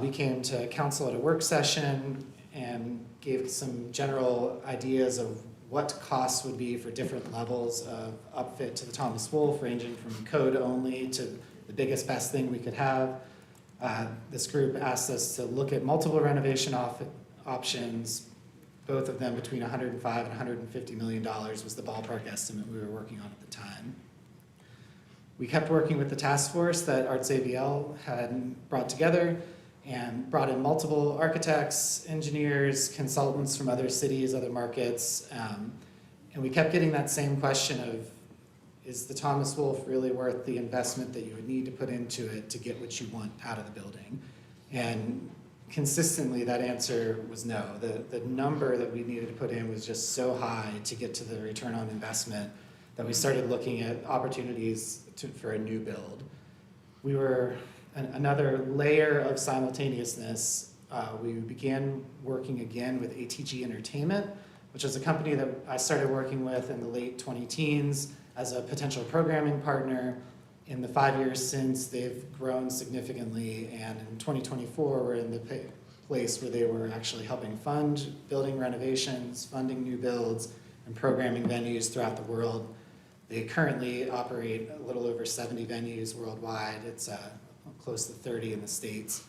we came to council at a work session and gave some general ideas of what costs would be for different levels of upfit to the Thomas Wolfe, ranging from code only to the biggest, best thing we could have. This group asked us to look at multiple renovation options, both of them between $105 and $150 million was the ballpark estimate we were working on at the time. We kept working with the task force that Arts ABL had brought together and brought in multiple architects, engineers, consultants from other cities, other markets, and we kept getting that same question of, is the Thomas Wolfe really worth the investment that you would need to put into it to get what you want out of the building? And consistently that answer was no. The number that we needed to put in was just so high to get to the return on investment that we started looking at opportunities for a new build. We were another layer of simultaneousness. We began working again with ATG Entertainment, which is a company that I started working with in the late 20-teens as a potential programming partner. In the 5 years since, they've grown significantly, and in 2024, we're in the place where they were actually helping fund building renovations, funding new builds, and programming venues throughout the world. They currently operate a little over 70 venues worldwide. It's close to 30 in the States.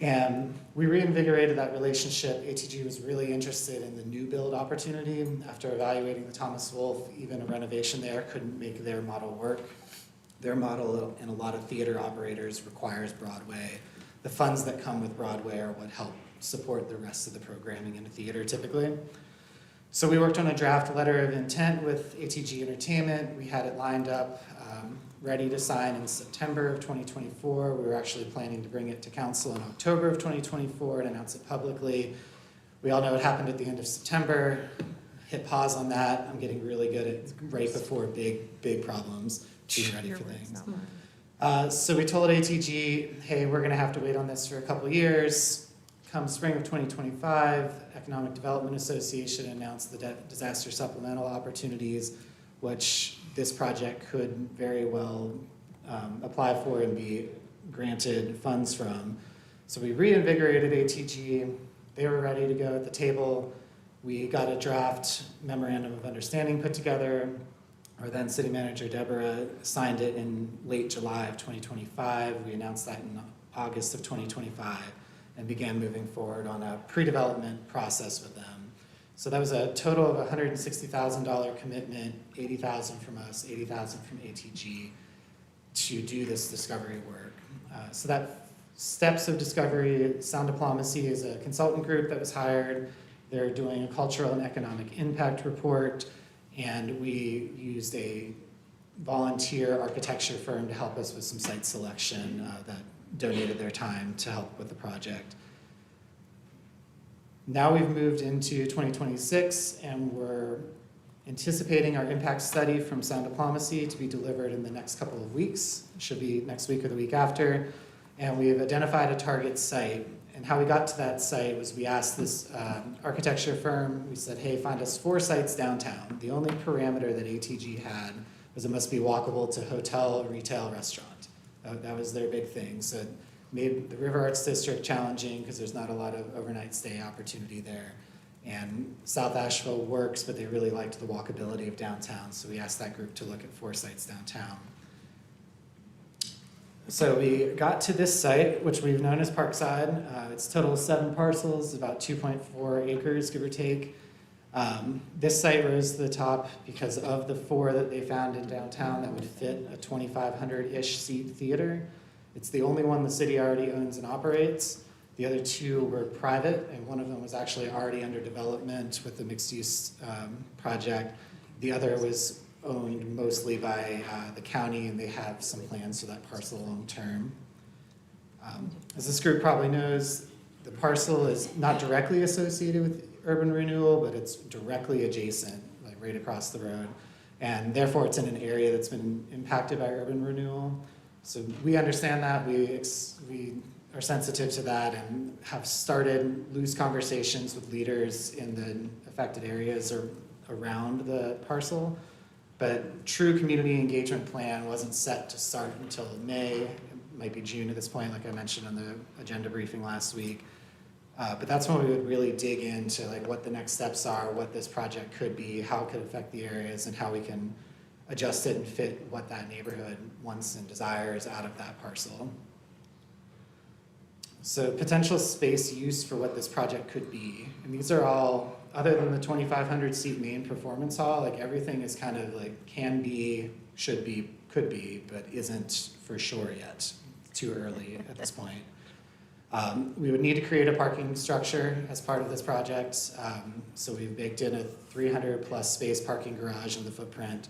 And we reinvigorated that relationship. ATG was really interested in the new build opportunity. After evaluating the Thomas Wolfe, even a renovation there couldn't make their model work. Their model and a lot of theater operators requires Broadway. The funds that come with Broadway are what help support the rest of the programming in a theater typically. So we worked on a draft letter of intent with ATG Entertainment. We had it lined up, ready to sign in September of 2024. We were actually planning to bring it to council in October of 2024 and announce it publicly. We all know what happened at the end of September. Hit pause on that. I'm getting really good at right before big problems, being ready for things. So we told ATG, hey, we're gonna have to wait on this for a couple years. Come spring of 2025, Economic Development Association announced the disaster supplemental opportunities, which this project could very well apply for and be granted funds from. So we reinvigorated ATG. They were ready to go at the table. We got a draft memorandum of understanding put together. Our then city manager, Deborah, signed it in late July of 2025. We announced that in August of 2025 and began moving forward on a pre-development process with them. So that was a total of $160,000 commitment, $80,000 from us, $80,000 from ATG to do this discovery work. So that steps of discovery, Sound Diplomacy is a consultant group that was hired. They're doing a cultural and economic impact report, and we used a volunteer architecture firm to help us with some site selection that donated their time to help with the project. Now we've moved into 2026 and we're anticipating our impact study from Sound Diplomacy to be delivered in the next couple of weeks. It should be next week or the week after. And we've identified a target site. And how we got to that site was we asked this architecture firm, we said, hey, find us 4 sites downtown. The only parameter that ATG had was it must be walkable to hotel, retail, restaurant. That was their big thing. So it made the River Arts District challenging because there's not a lot of overnight stay opportunity there. And South Asheville works, but they really liked the walkability of downtown. So we asked that group to look at 4 sites downtown. So we got to this site, which we've known as Parkside. It's a total of 7 parcels, about 2.4 acres, give or take. This site rose to the top because of the 4 that they found in downtown that would fit a 2,500-ish seat theater. It's the only one the city already owns and operates. The other 2 were private, and one of them was actually already under development with the mixed-use project. The other was owned mostly by the county, and they have some plans for that parcel long-term. As this group probably knows, the parcel is not directly associated with urban renewal, but it's directly adjacent, like right across the road. And therefore, it's in an area that's been impacted by urban renewal. So we understand that, we are sensitive to that and have started loose conversations with leaders in the affected areas or around the parcel. But true community engagement plan wasn't set to start until May. It might be June at this point, like I mentioned on the agenda briefing last week. But that's when we would really dig into like what the next steps are, what this project could be, how it could affect the areas, and how we can adjust it and fit what that neighborhood wants and desires out of that parcel. So potential space use for what this project could be. And these are all, other than the 2,500 seat main performance hall, like everything is kind of like can be, should be, could be, but isn't for sure yet. Too early at this point. We would need to create a parking structure as part of this project. So we've baked in a 300+ space parking garage in the footprint,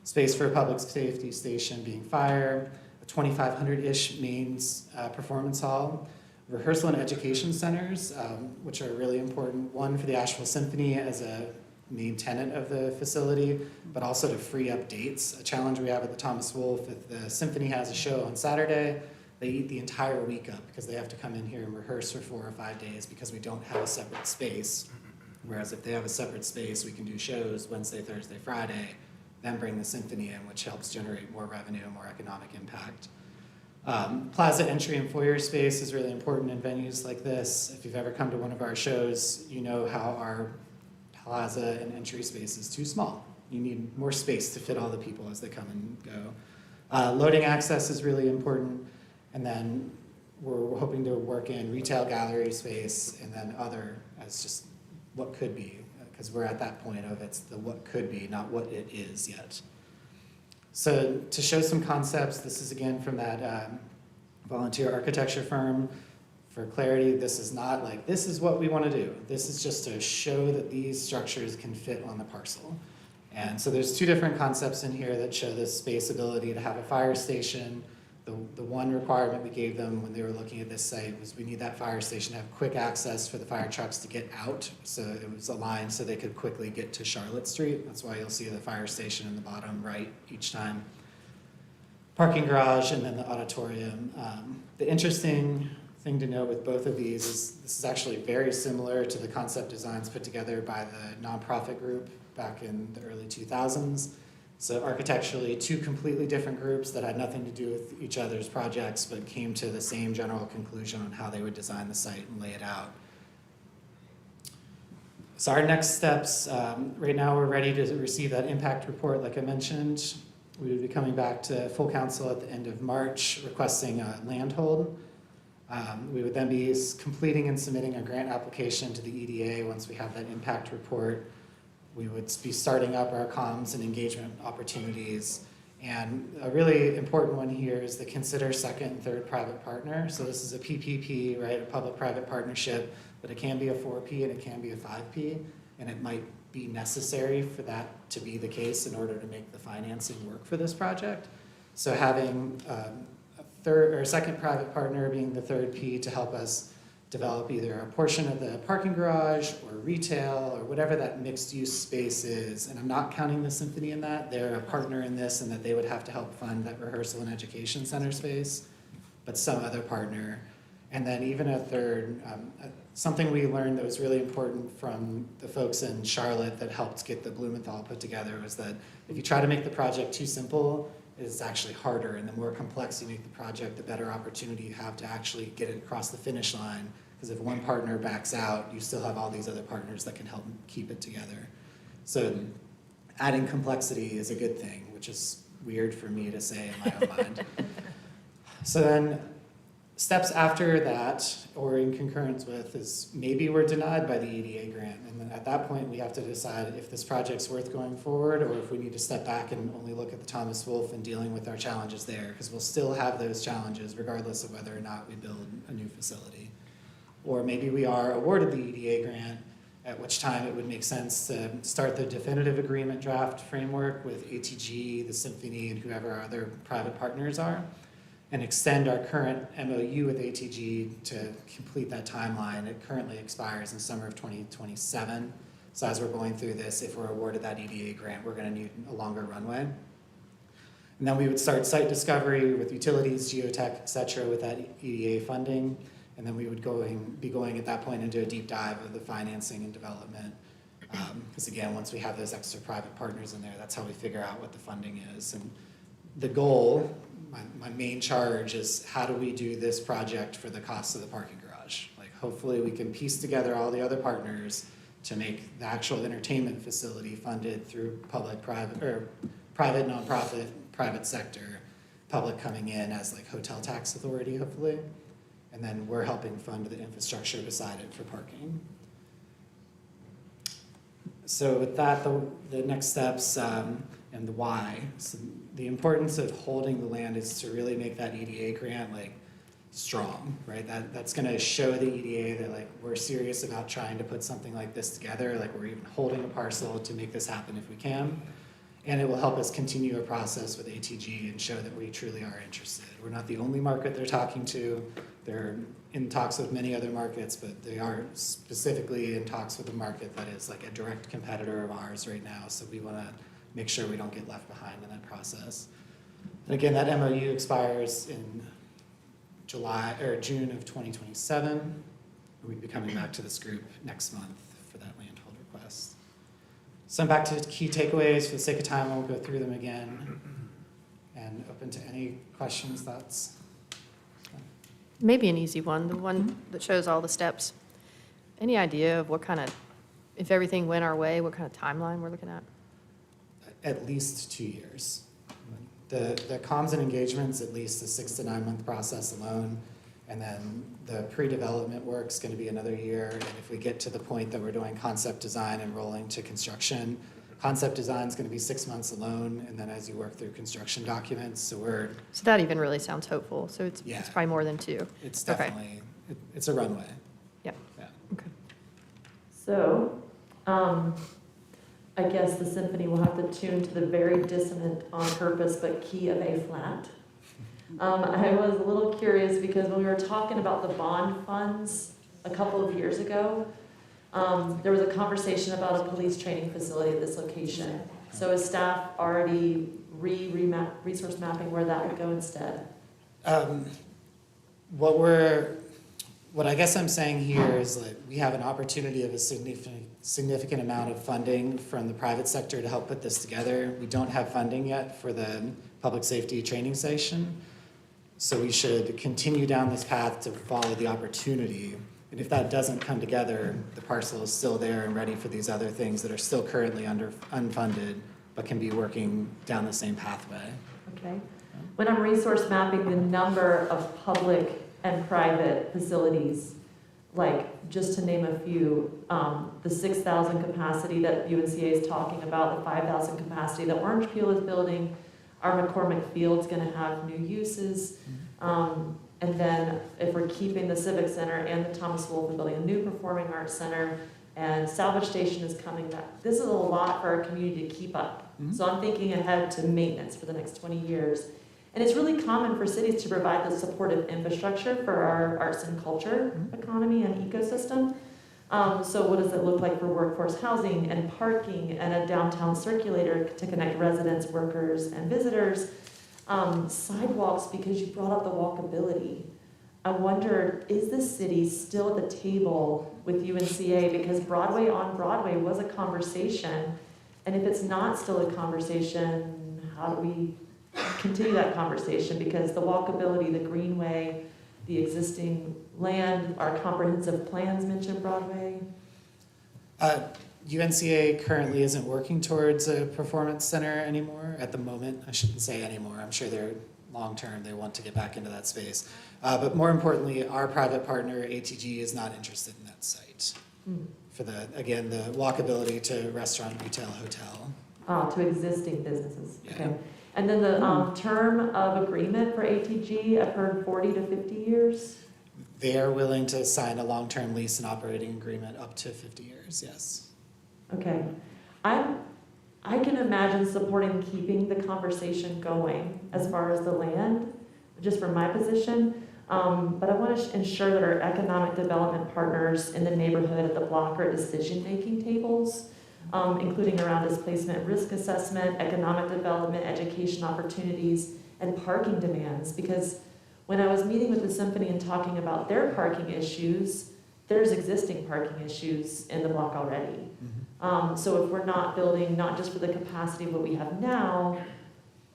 space for a public safety station being fire, a 2,500-ish mains performance hall, rehearsal and education centers, which are really important. One for the Asheville Symphony as a main tenant of the facility, but also to free up dates. A challenge we have at the Thomas Wolfe, if the symphony has a show on Saturday, they eat the entire week up because they have to come in here and rehearse for 4 or 5 days because we don't have a separate space. Whereas if they have a separate space, we can do shows Wednesday, Thursday, Friday, then bring the symphony in, which helps generate more revenue and more economic impact. Plaza entry and foyer space is really important in venues like this. If you've ever come to one of our shows, you know how our plaza and entry space is too small. You need more space to fit all the people as they come and go. Loading access is really important. And then we're hoping to work in retail gallery space and then other as just what could be, because we're at that point of it's the what could be, not what it is yet. So to show some concepts, this is again from that volunteer architecture firm. For clarity, this is not like, this is what we want to do. This is just to show that these structures can fit on the parcel. And so there's two different concepts in here that show this space ability to have a fire station. The one requirement we gave them when they were looking at this site was we need that fire station to have quick access for the fire trucks to get out. So it was aligned so they could quickly get to Charlotte Street. That's why you'll see the fire station in the bottom right each time. Parking garage and then the auditorium. The interesting thing to note with both of these is this is actually very similar to the concept designs put together by the nonprofit group back in the early 2000s. So architecturally, two completely different groups that had nothing to do with each other's projects, but came to the same general conclusion on how they would design the site and lay it out. So our next steps, right now we're ready to receive that impact report like I mentioned. We would be coming back to full council at the end of March requesting a land hold. We would then be completing and submitting a grant application to the EDA once we have that impact report. We would be starting up our comms and engagement opportunities. And a really important one here is the consider second and third private partner. So this is a PPP, right, a public-private partnership, but it can be a 4P and it can be a 5P, and it might be necessary for that to be the case in order to make the financing work for this project. So having a third or second private partner being the third P to help us develop either a portion of the parking garage or retail or whatever that mixed use space is. And I'm not counting the symphony in that. They're a partner in this and that they would have to help fund that rehearsal and education center space, but some other partner. And then even a third, something we learned that was really important from the folks in Charlotte that helped get the Blumenthal put together was that if you try to make the project too simple, it's actually harder, and the more complex you make the project, the better opportunity you have to actually get it across the finish line. Because if one partner backs out, you still have all these other partners that can help keep it together. So adding complexity is a good thing, which is weird for me to say in my own mind. So then steps after that, or in concurrence with, is maybe we're denied by the EDA grant. And then at that point, we have to decide if this project's worth going forward or if we need to step back and only look at the Thomas Wolfe and dealing with our challenges there, because we'll still have those challenges regardless of whether or not we build a new facility. Or maybe we are awarded the EDA grant, at which time it would make sense to start the definitive agreement draft framework with ATG, the Symphony, and whoever our other private partners are, and extend our current MOU with ATG to complete that timeline. It currently expires in summer of 2027. So as we're going through this, if we're awarded that EDA grant, we're going to need a longer runway. And then we would start site discovery with utilities, geotech, et cetera, with that EDA funding. And then we would be going at that point into a deep dive of the financing and development. Because again, once we have those extra private partners in there, that's how we figure out what the funding is. And the goal, my main charge is how do we do this project for the cost of the parking garage? Like hopefully we can piece together all the other partners to make the actual entertainment facility funded through public-private, or private, nonprofit, private sector, public coming in as like hotel tax authority, hopefully. And then we're helping fund the infrastructure beside it for parking. So with that, the next steps and the why. So the importance of holding the land is to really make that EDA grant like strong, right? That's gonna show the EDA that like we're serious about trying to put something like this together, like we're even holding a parcel to make this happen if we can. And it will help us continue a process with ATG and show that we truly are interested. We're not the only market they're talking to. They're in talks with many other markets, but they are specifically in talks with a market that is like a direct competitor of ours right now. So we want to make sure we don't get left behind in that process. And again, that MOU expires in June of 2027. We'd be coming back to this group next month for that landhold request. So I'm back to key takeaways. For the sake of time, I won't go through them again. And open to any questions, thoughts. maybe an easy one, the one that shows all the steps. Any idea of what kind of, if everything went our way, what kind of timeline we're looking at? At least 2 years. The comms and engagements, at least a 6 to 9 month process alone. And then the pre-development work's gonna be another year. And if we get to the point that we're doing concept design and rolling to construction, concept design's gonna be 6 months alone. And then as you work through construction documents, so that even really sounds hopeful, so it's Yeah. probably more than 2. it's Okay. definitely, it's a runway. Yep. Yeah. Okay. So, I guess the symphony will have to tune to the very dissonant on purpose but key of A flat. I was a little curious because when we were talking about the bond funds a couple of years ago, there was a conversation about a police training facility at this location. So is staff already resource mapping where that would go instead? What I guess I'm saying here is like we have an opportunity of a significant amount of funding from the private sector to help put this together. We don't have funding yet for the public safety training station. So we should continue down this path to follow the opportunity. And if that doesn't come together, the parcel is still there and ready for these other things that are still currently unfunded, but can be working down the same pathway. Okay. When I'm resource mapping the number of public and private facilities, like just to name a few, the 6,000 capacity that UNCA is talking about, the 5,000 capacity that Orange Peel is building, our McCormick Field's gonna have new uses. And then if we're keeping the Civic Center and the Thomas Wolfe, we're building a new performing arts center, and Salvage Station is coming back. This is a lot for our community to keep up. So I'm thinking ahead to maintenance for the next 20 years. And it's really common for cities to provide the supportive infrastructure for our arts and culture economy and ecosystem. So what does it look like for workforce housing and parking and a downtown circulator to connect residents, workers, and visitors? Sidewalks, because you brought up the walkability. I wonder, is the city still at the table with UNCA? Because Broadway on Broadway was a conversation. And if it's not still a conversation, how do we continue that conversation? Because the walkability, the greenway, the existing land, our comprehensive plans mention Broadway. UNCA currently isn't working towards a performance center anymore at the moment. I shouldn't say anymore. I'm sure they're long-term, they want to get back into that space. But more importantly, our private partner, ATG, is not interested in that site. For the walkability to restaurant, retail, hotel. To existing businesses, Yeah. okay. And then the term of agreement for ATG, I've heard 40 to 50 years. They are willing to sign a long-term lease and operating agreement up to 50 years, yes. Okay. I can imagine supporting keeping the conversation going as far as the land, just from my position. But I want to ensure that our economic development partners in the neighborhood at the block are at decision-making tables, including around displacement risk assessment, economic development, education opportunities, and parking demands. Because when I was meeting with the Symphony and talking about their parking issues, there's existing parking issues in the block already. So if we're not building, not just for the capacity of what we have now,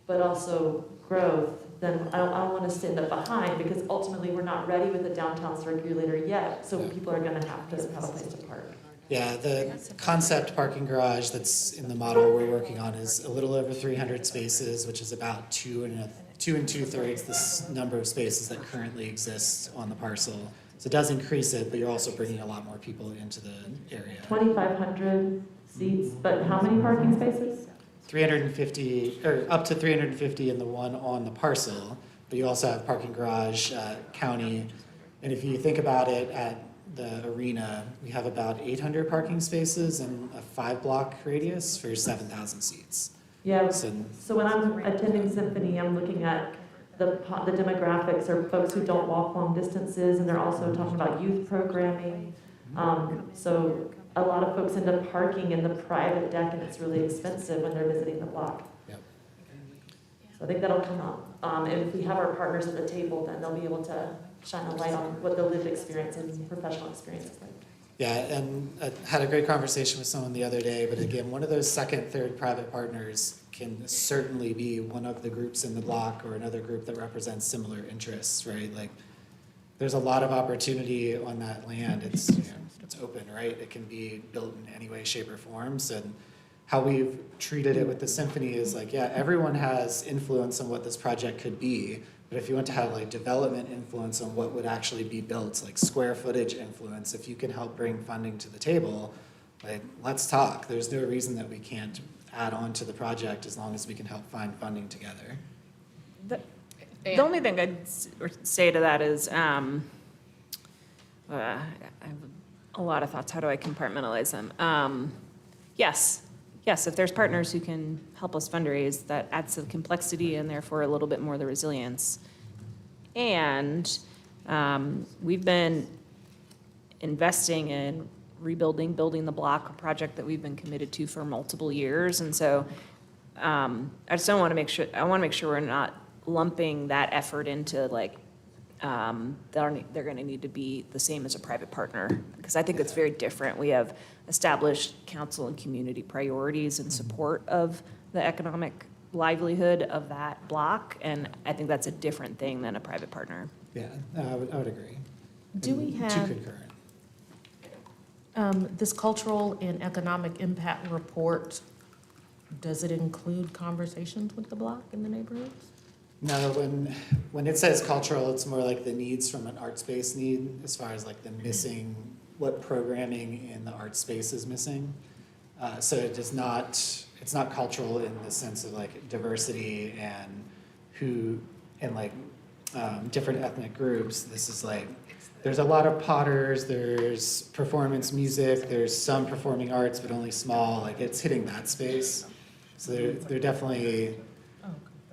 but also growth, then I don't want us to end up behind, because ultimately we're not ready with the downtown circulator yet, so people are gonna have to have a place to park. Yeah, the concept parking garage that's in the model we're working on is a little over 300 spaces, which is about 2 and 2/3 the number of spaces that currently exist on the parcel. So it does increase it, but you're also bringing a lot more people into the area. 2,500 seats, but how many parking spaces? 350, or up to 350 in the one on the parcel, but you also have parking garage, county. And if you think about it, at the arena, we have about 800 parking spaces and a 5-block radius for 7,000 seats. Yeah, So so when I'm attending Symphony, I'm looking at the demographics are folks who don't walk long distances, and they're also talking about youth programming. So a lot of folks end up parking in the private deck, and it's really expensive when they're visiting the block. Yep. So I think that'll come up. And if we have our partners at the table, then they'll be able to shine a light on what the lived experience and professional experience is like. Yeah, and I had a great conversation with someone the other day, but again, one of those second, third private partners can certainly be one of the groups in the block or another group that represents similar interests, right? Like, there's a lot of opportunity on that land. It's, it's open, right? It can be built in any way, shape, or forms. And how we've treated it with the symphony is like, yeah, everyone has influence on what this project could be. But if you want to have like development influence on what would actually be built, like square footage influence, if you can help bring funding to the table, like, let's talk. There's no reason that we can't add on to the project as long as we can help find funding together. The only thing I'd say to that is, I have a lot of thoughts. How do I compartmentalize them? Yes, if there's partners who can help us fundraise, that adds to the complexity and therefore a little bit more of the resilience. And we've been investing in building the block, a project that we've been committed to for multiple years. And so I just want to make sure we're not lumping that effort into like, they're going to need to be the same as a private partner, because I think it's very different. We have established council and community priorities in support of the economic livelihood of that block, and I think that's a different thing than a private partner. Yeah, I would agree. Do we Two have concurrent. this cultural and economic impact report? Does it include conversations with the block and the neighborhoods? No, when it says cultural, it's more like the needs from an art space need, as far as like the missing, what programming in the art space is missing. So it does not, it's not cultural in the sense of like diversity and different ethnic groups. This is like, there's a lot of potters, there's performance music, there's some performing arts, but only small, like it's hitting that space. So they're definitely,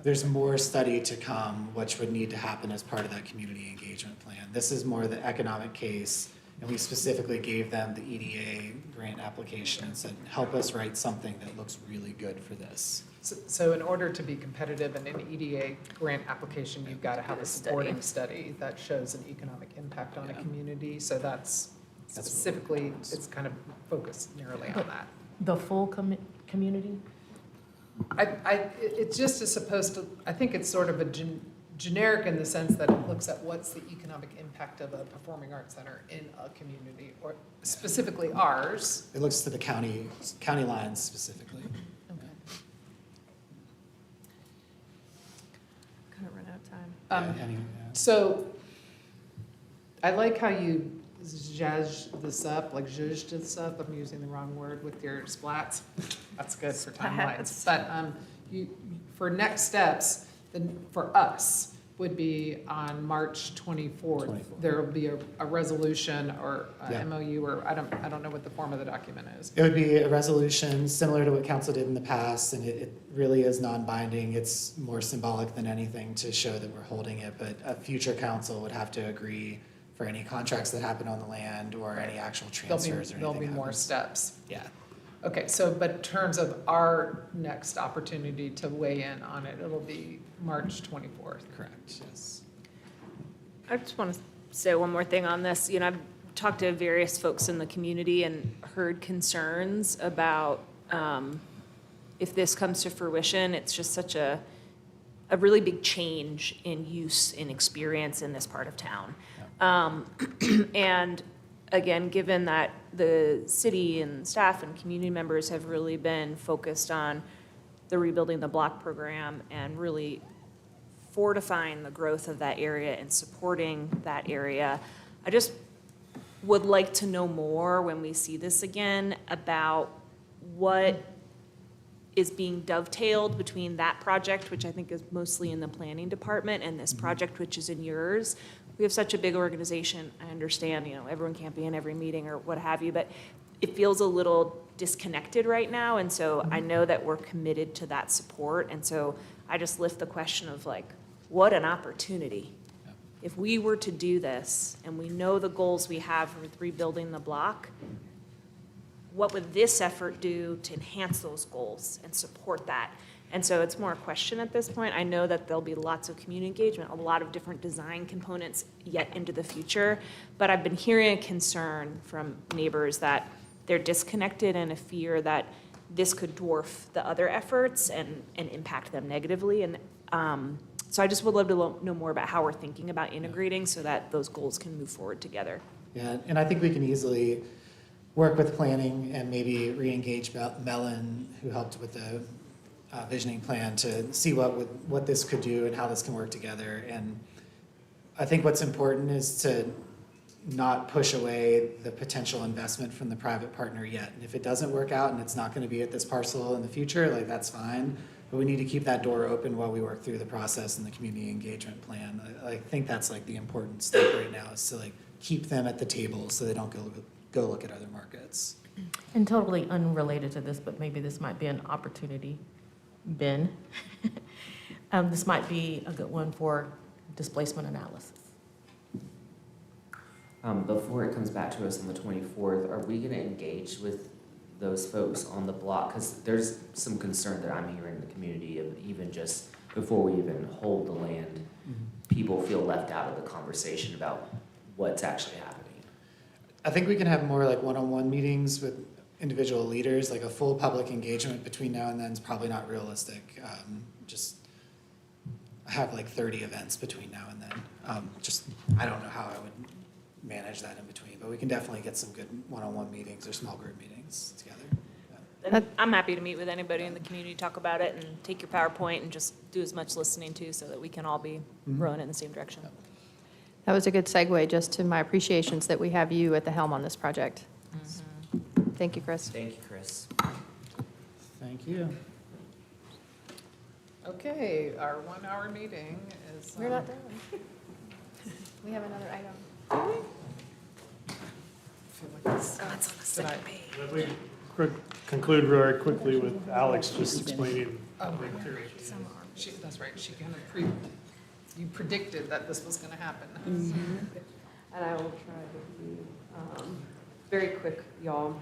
there's more study to come, which would need to happen as part of that community engagement plan. This is more the economic case, and we specifically gave them the EDA grant application and said, help us write something that looks really good for this. So in order to be competitive in an EDA grant application, you've got to have a supporting study that shows an economic impact on a community. So that's specifically, it's kind of focused narrowly on that. The full community? It just is supposed to, I think it's sort of a generic in the sense that it looks at what's the economic impact of a performing arts center in a community, or specifically ours. It looks to the county lines specifically. Kind of run out of time. So I like how you zhuzhed this up, I'm using the wrong word with your splats. That's good for timelines. But for next steps, then for us, would be on March 24th. There will be a resolution or a MOU, or I don't know what the form of the document is. It would be a resolution similar to what council did in the past, and it really is non-binding. It's more symbolic than anything to show that we're holding it, but a future council would have to agree for any contracts that happen on the land or any actual transfers or anything. There'll be more steps. Yeah. Okay, so, but in terms of our next opportunity to weigh in on it, it'll be March 24th. Correct, yes. I just want to say one more thing on this. You know, I've talked to various folks in the community and heard concerns about if this comes to fruition, it's just such a really big change in use and experience in this part of town. And again, given that the city and staff and community members have really been focused on the Rebuilding the Block program and really fortifying the growth of that area and supporting that area, I just would like to know more when we see this again about what is being dovetailed between that project, which I think is mostly in the planning department, and this project, which is in yours. We have such a big organization. I understand, you know, everyone can't be in every meeting or what have you, but it feels a little disconnected right now. And so I know that we're committed to that support. And so I just lift the question of like, what an opportunity. If we were to do this and we know the goals we have with rebuilding the block, what would this effort do to enhance those goals and support that? And so it's more a question at this point. I know that there'll be lots of community engagement, a lot of different design components yet into the future, but I've been hearing a concern from neighbors that they're disconnected and a fear that this could dwarf the other efforts and impact them negatively. And So I just would love to know more about how we're thinking about integrating so that those goals can move forward together. Yeah, and I think we can easily work with planning and maybe re-engage Mellon, who helped with the visioning plan, to see what this could do and how this can work together. And I think what's important is to not push away the potential investment from the private partner yet. And if it doesn't work out and it's not going to be at this parcel in the future, like, that's fine. But we need to keep that door open while we work through the process and the community engagement plan. I think that's like the important step right now, is to like keep them at the table so they don't go look at other markets. And totally unrelated to this, but maybe this might be an opportunity, Ben. This might be a good one for displacement analysis. Before it comes back to us on the 24th, are we going to engage with those folks on the block? Because there's some concern that I'm hearing in the community of, even just before we even hold the land, people feel left out of the conversation about what's actually happening. I think we can have more like one-on-one meetings with individual leaders. Like a full public engagement between now and then is probably not realistic. Just have like 30 events between now and then. I don't know how I would manage that in between, but we can definitely get some good one-on-one meetings or small group meetings together. And I'm happy to meet with anybody in the community, talk about it, and take your PowerPoint and just do as much listening too, so that we can all be rowing in the same direction. That was a good segue just to my appreciations that we have you at the helm on this project. Thank you, Chris. Thank you, Chris. Thank you. Okay, our 1 hour meeting is. We're not done. We have another item. I feel like it's- Oh, it's on the second page. Let me conclude very quickly with Alex just explaining. Oh, that's right, she kind of you predicted that this was gonna happen. And I will try to be very quick, y'all.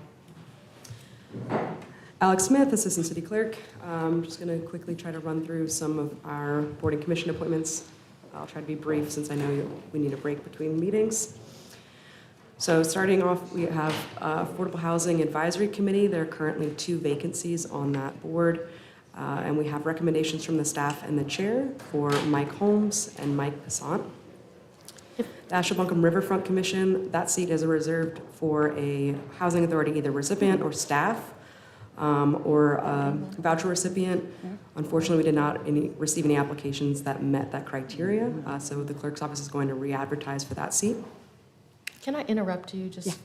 Alex Smith, Assistant City Clerk. I'm just going to quickly try to run through some of our board and commission appointments. I'll try to be brief since I know we need a break between meetings. So starting off, we have Affordable Housing Advisory Committee. There are currently 2 vacancies on that board. And we have recommendations from the staff and the chair for Mike Holmes and Mike Passant. The Asheville Riverfront Commission, that seat is reserved for a housing authority, either recipient or staff, or a voucher recipient. Unfortunately, we did not receive any applications that met that criteria, so the clerk's office is going to re-advertise for that seat. Can I interrupt you just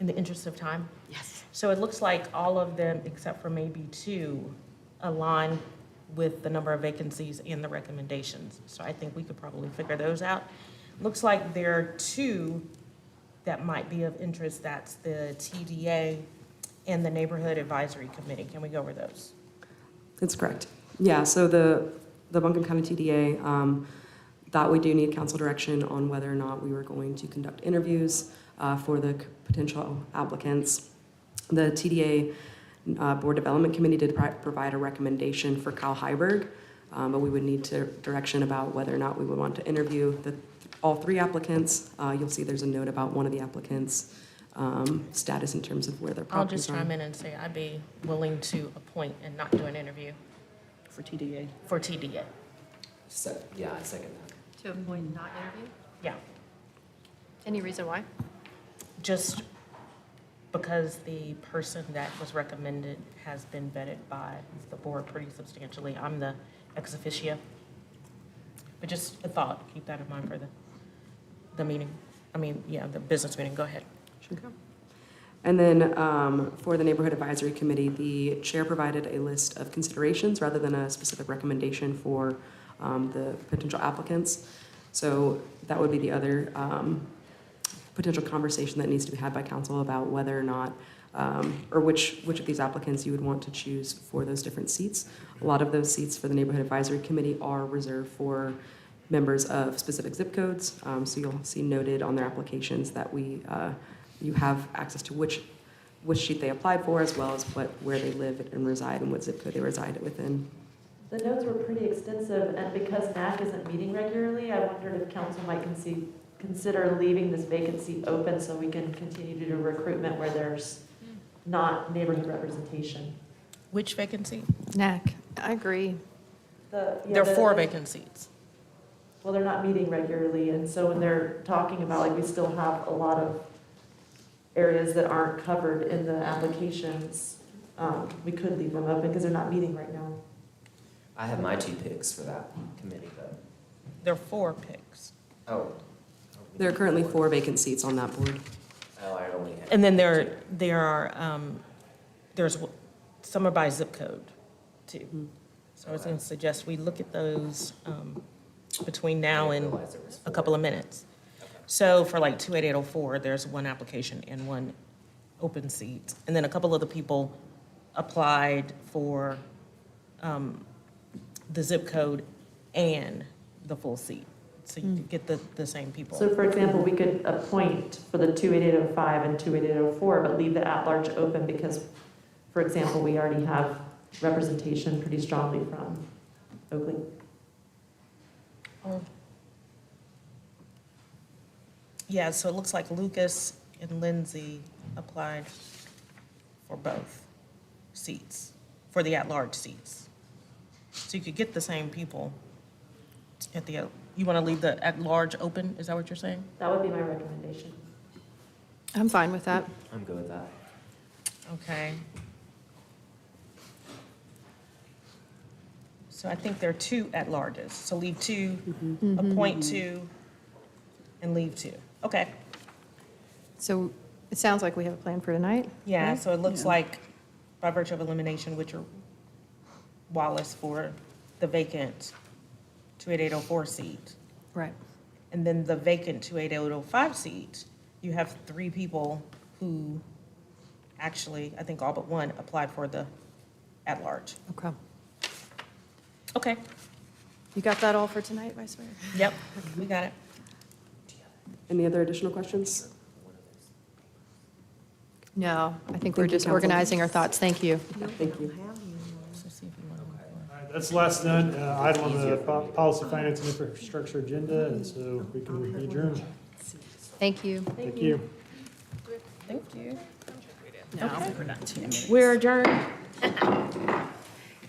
in the interest of time? Yes. So it looks like all of them, except for maybe 2, align with the number of vacancies in the recommendations. So I think we could probably figure those out. Looks like there are 2 that might be of interest. That's the TDA and the Neighborhood Advisory Committee. Can we go over those? That's correct. Yeah, so the Buncombe County TDA, that we do need council direction on whether or not we were going to conduct interviews for the potential applicants. The TDA Board Development Committee did provide a recommendation for Kyle Heiberg, but we would need direction about whether or not we would want to interview all 3 applicants. You'll see there's a note about one of the applicants' status in terms of where their I'll properties just are. chime in and say I'd be willing to appoint and not do an interview. For TDA. For TDA. Yeah, I second that. To appoint and not interview? Yeah. Any reason why? Just because the person that was recommended has been vetted by the board pretty substantially. I'm the ex officio. But just a thought, keep that in mind for the meeting. The business meeting, go ahead. Sure. And then for the Neighborhood Advisory Committee, the chair provided a list of considerations rather than a specific recommendation for the potential applicants. So that would be the other potential conversation that needs to be had by council about whether or not, or which of these applicants you would want to choose for those different seats. A lot of those seats for the Neighborhood Advisory Committee are reserved for members of specific zip codes. So you'll see noted on their applications that you have access to which sheet they applied for, as well as where they live and reside and what zip code they reside within. The notes were pretty extensive, and because NAC isn't meeting regularly, I wondered if council might consider leaving this vacancy open so we can continue to do recruitment where there's not neighborhood representation. Which vacancy? NAC, I agree. There are 4 vacant seats. Well, they're not meeting regularly, and so when they're talking about, like, we still have a lot of areas that aren't covered in the applications, we could leave them open because they're not meeting right now. I have my 2 picks for that committee, though. There are 4 picks. Oh. There are currently 4 vacant seats on that board. Oh, I only have. And then there are, there's, some are by zip code, too. So I was going to suggest we look at those between now and a couple of minutes. So for like 28804, there's 1 application and 1 open seat. And then a couple of the people applied for the zip code and the full seat. So you get the same people. So for example, we could appoint for the 28805 and 28804, but leave the at-large open because, for example, we already have representation pretty strongly from Oakley. Yeah, so it looks like Lucas and Lindsay applied for both seats, for the at-large seats. So you could get the same people at the, you want to leave the at-large open? Is that what you're saying? That would be my recommendation. I'm fine with that. I'm good with that. Okay. So I think there are 2 at-larges. So leave 2, appoint 2, and leave 2. Okay. So it sounds like we have a plan for tonight. Yeah, right? so it looks like by virtue of elimination, Richard Wallace for the vacant 28804 seat. Right. And then the vacant 28805 seat, you have 3 people who actually, I think all but 1, applied for the at-large. Okay. Okay. You got that all for tonight, Vice Mayor? Yep, we got it. Any other additional questions? No, I think Thank we're you, just Council. organizing our thoughts. Thank you. Thank you. All right, that's the last item on the policy, finance, and infrastructure agenda, and so we can adjourn. Thank you. Thank you. Thank you. No, we're not 10 minutes. We're adjourned.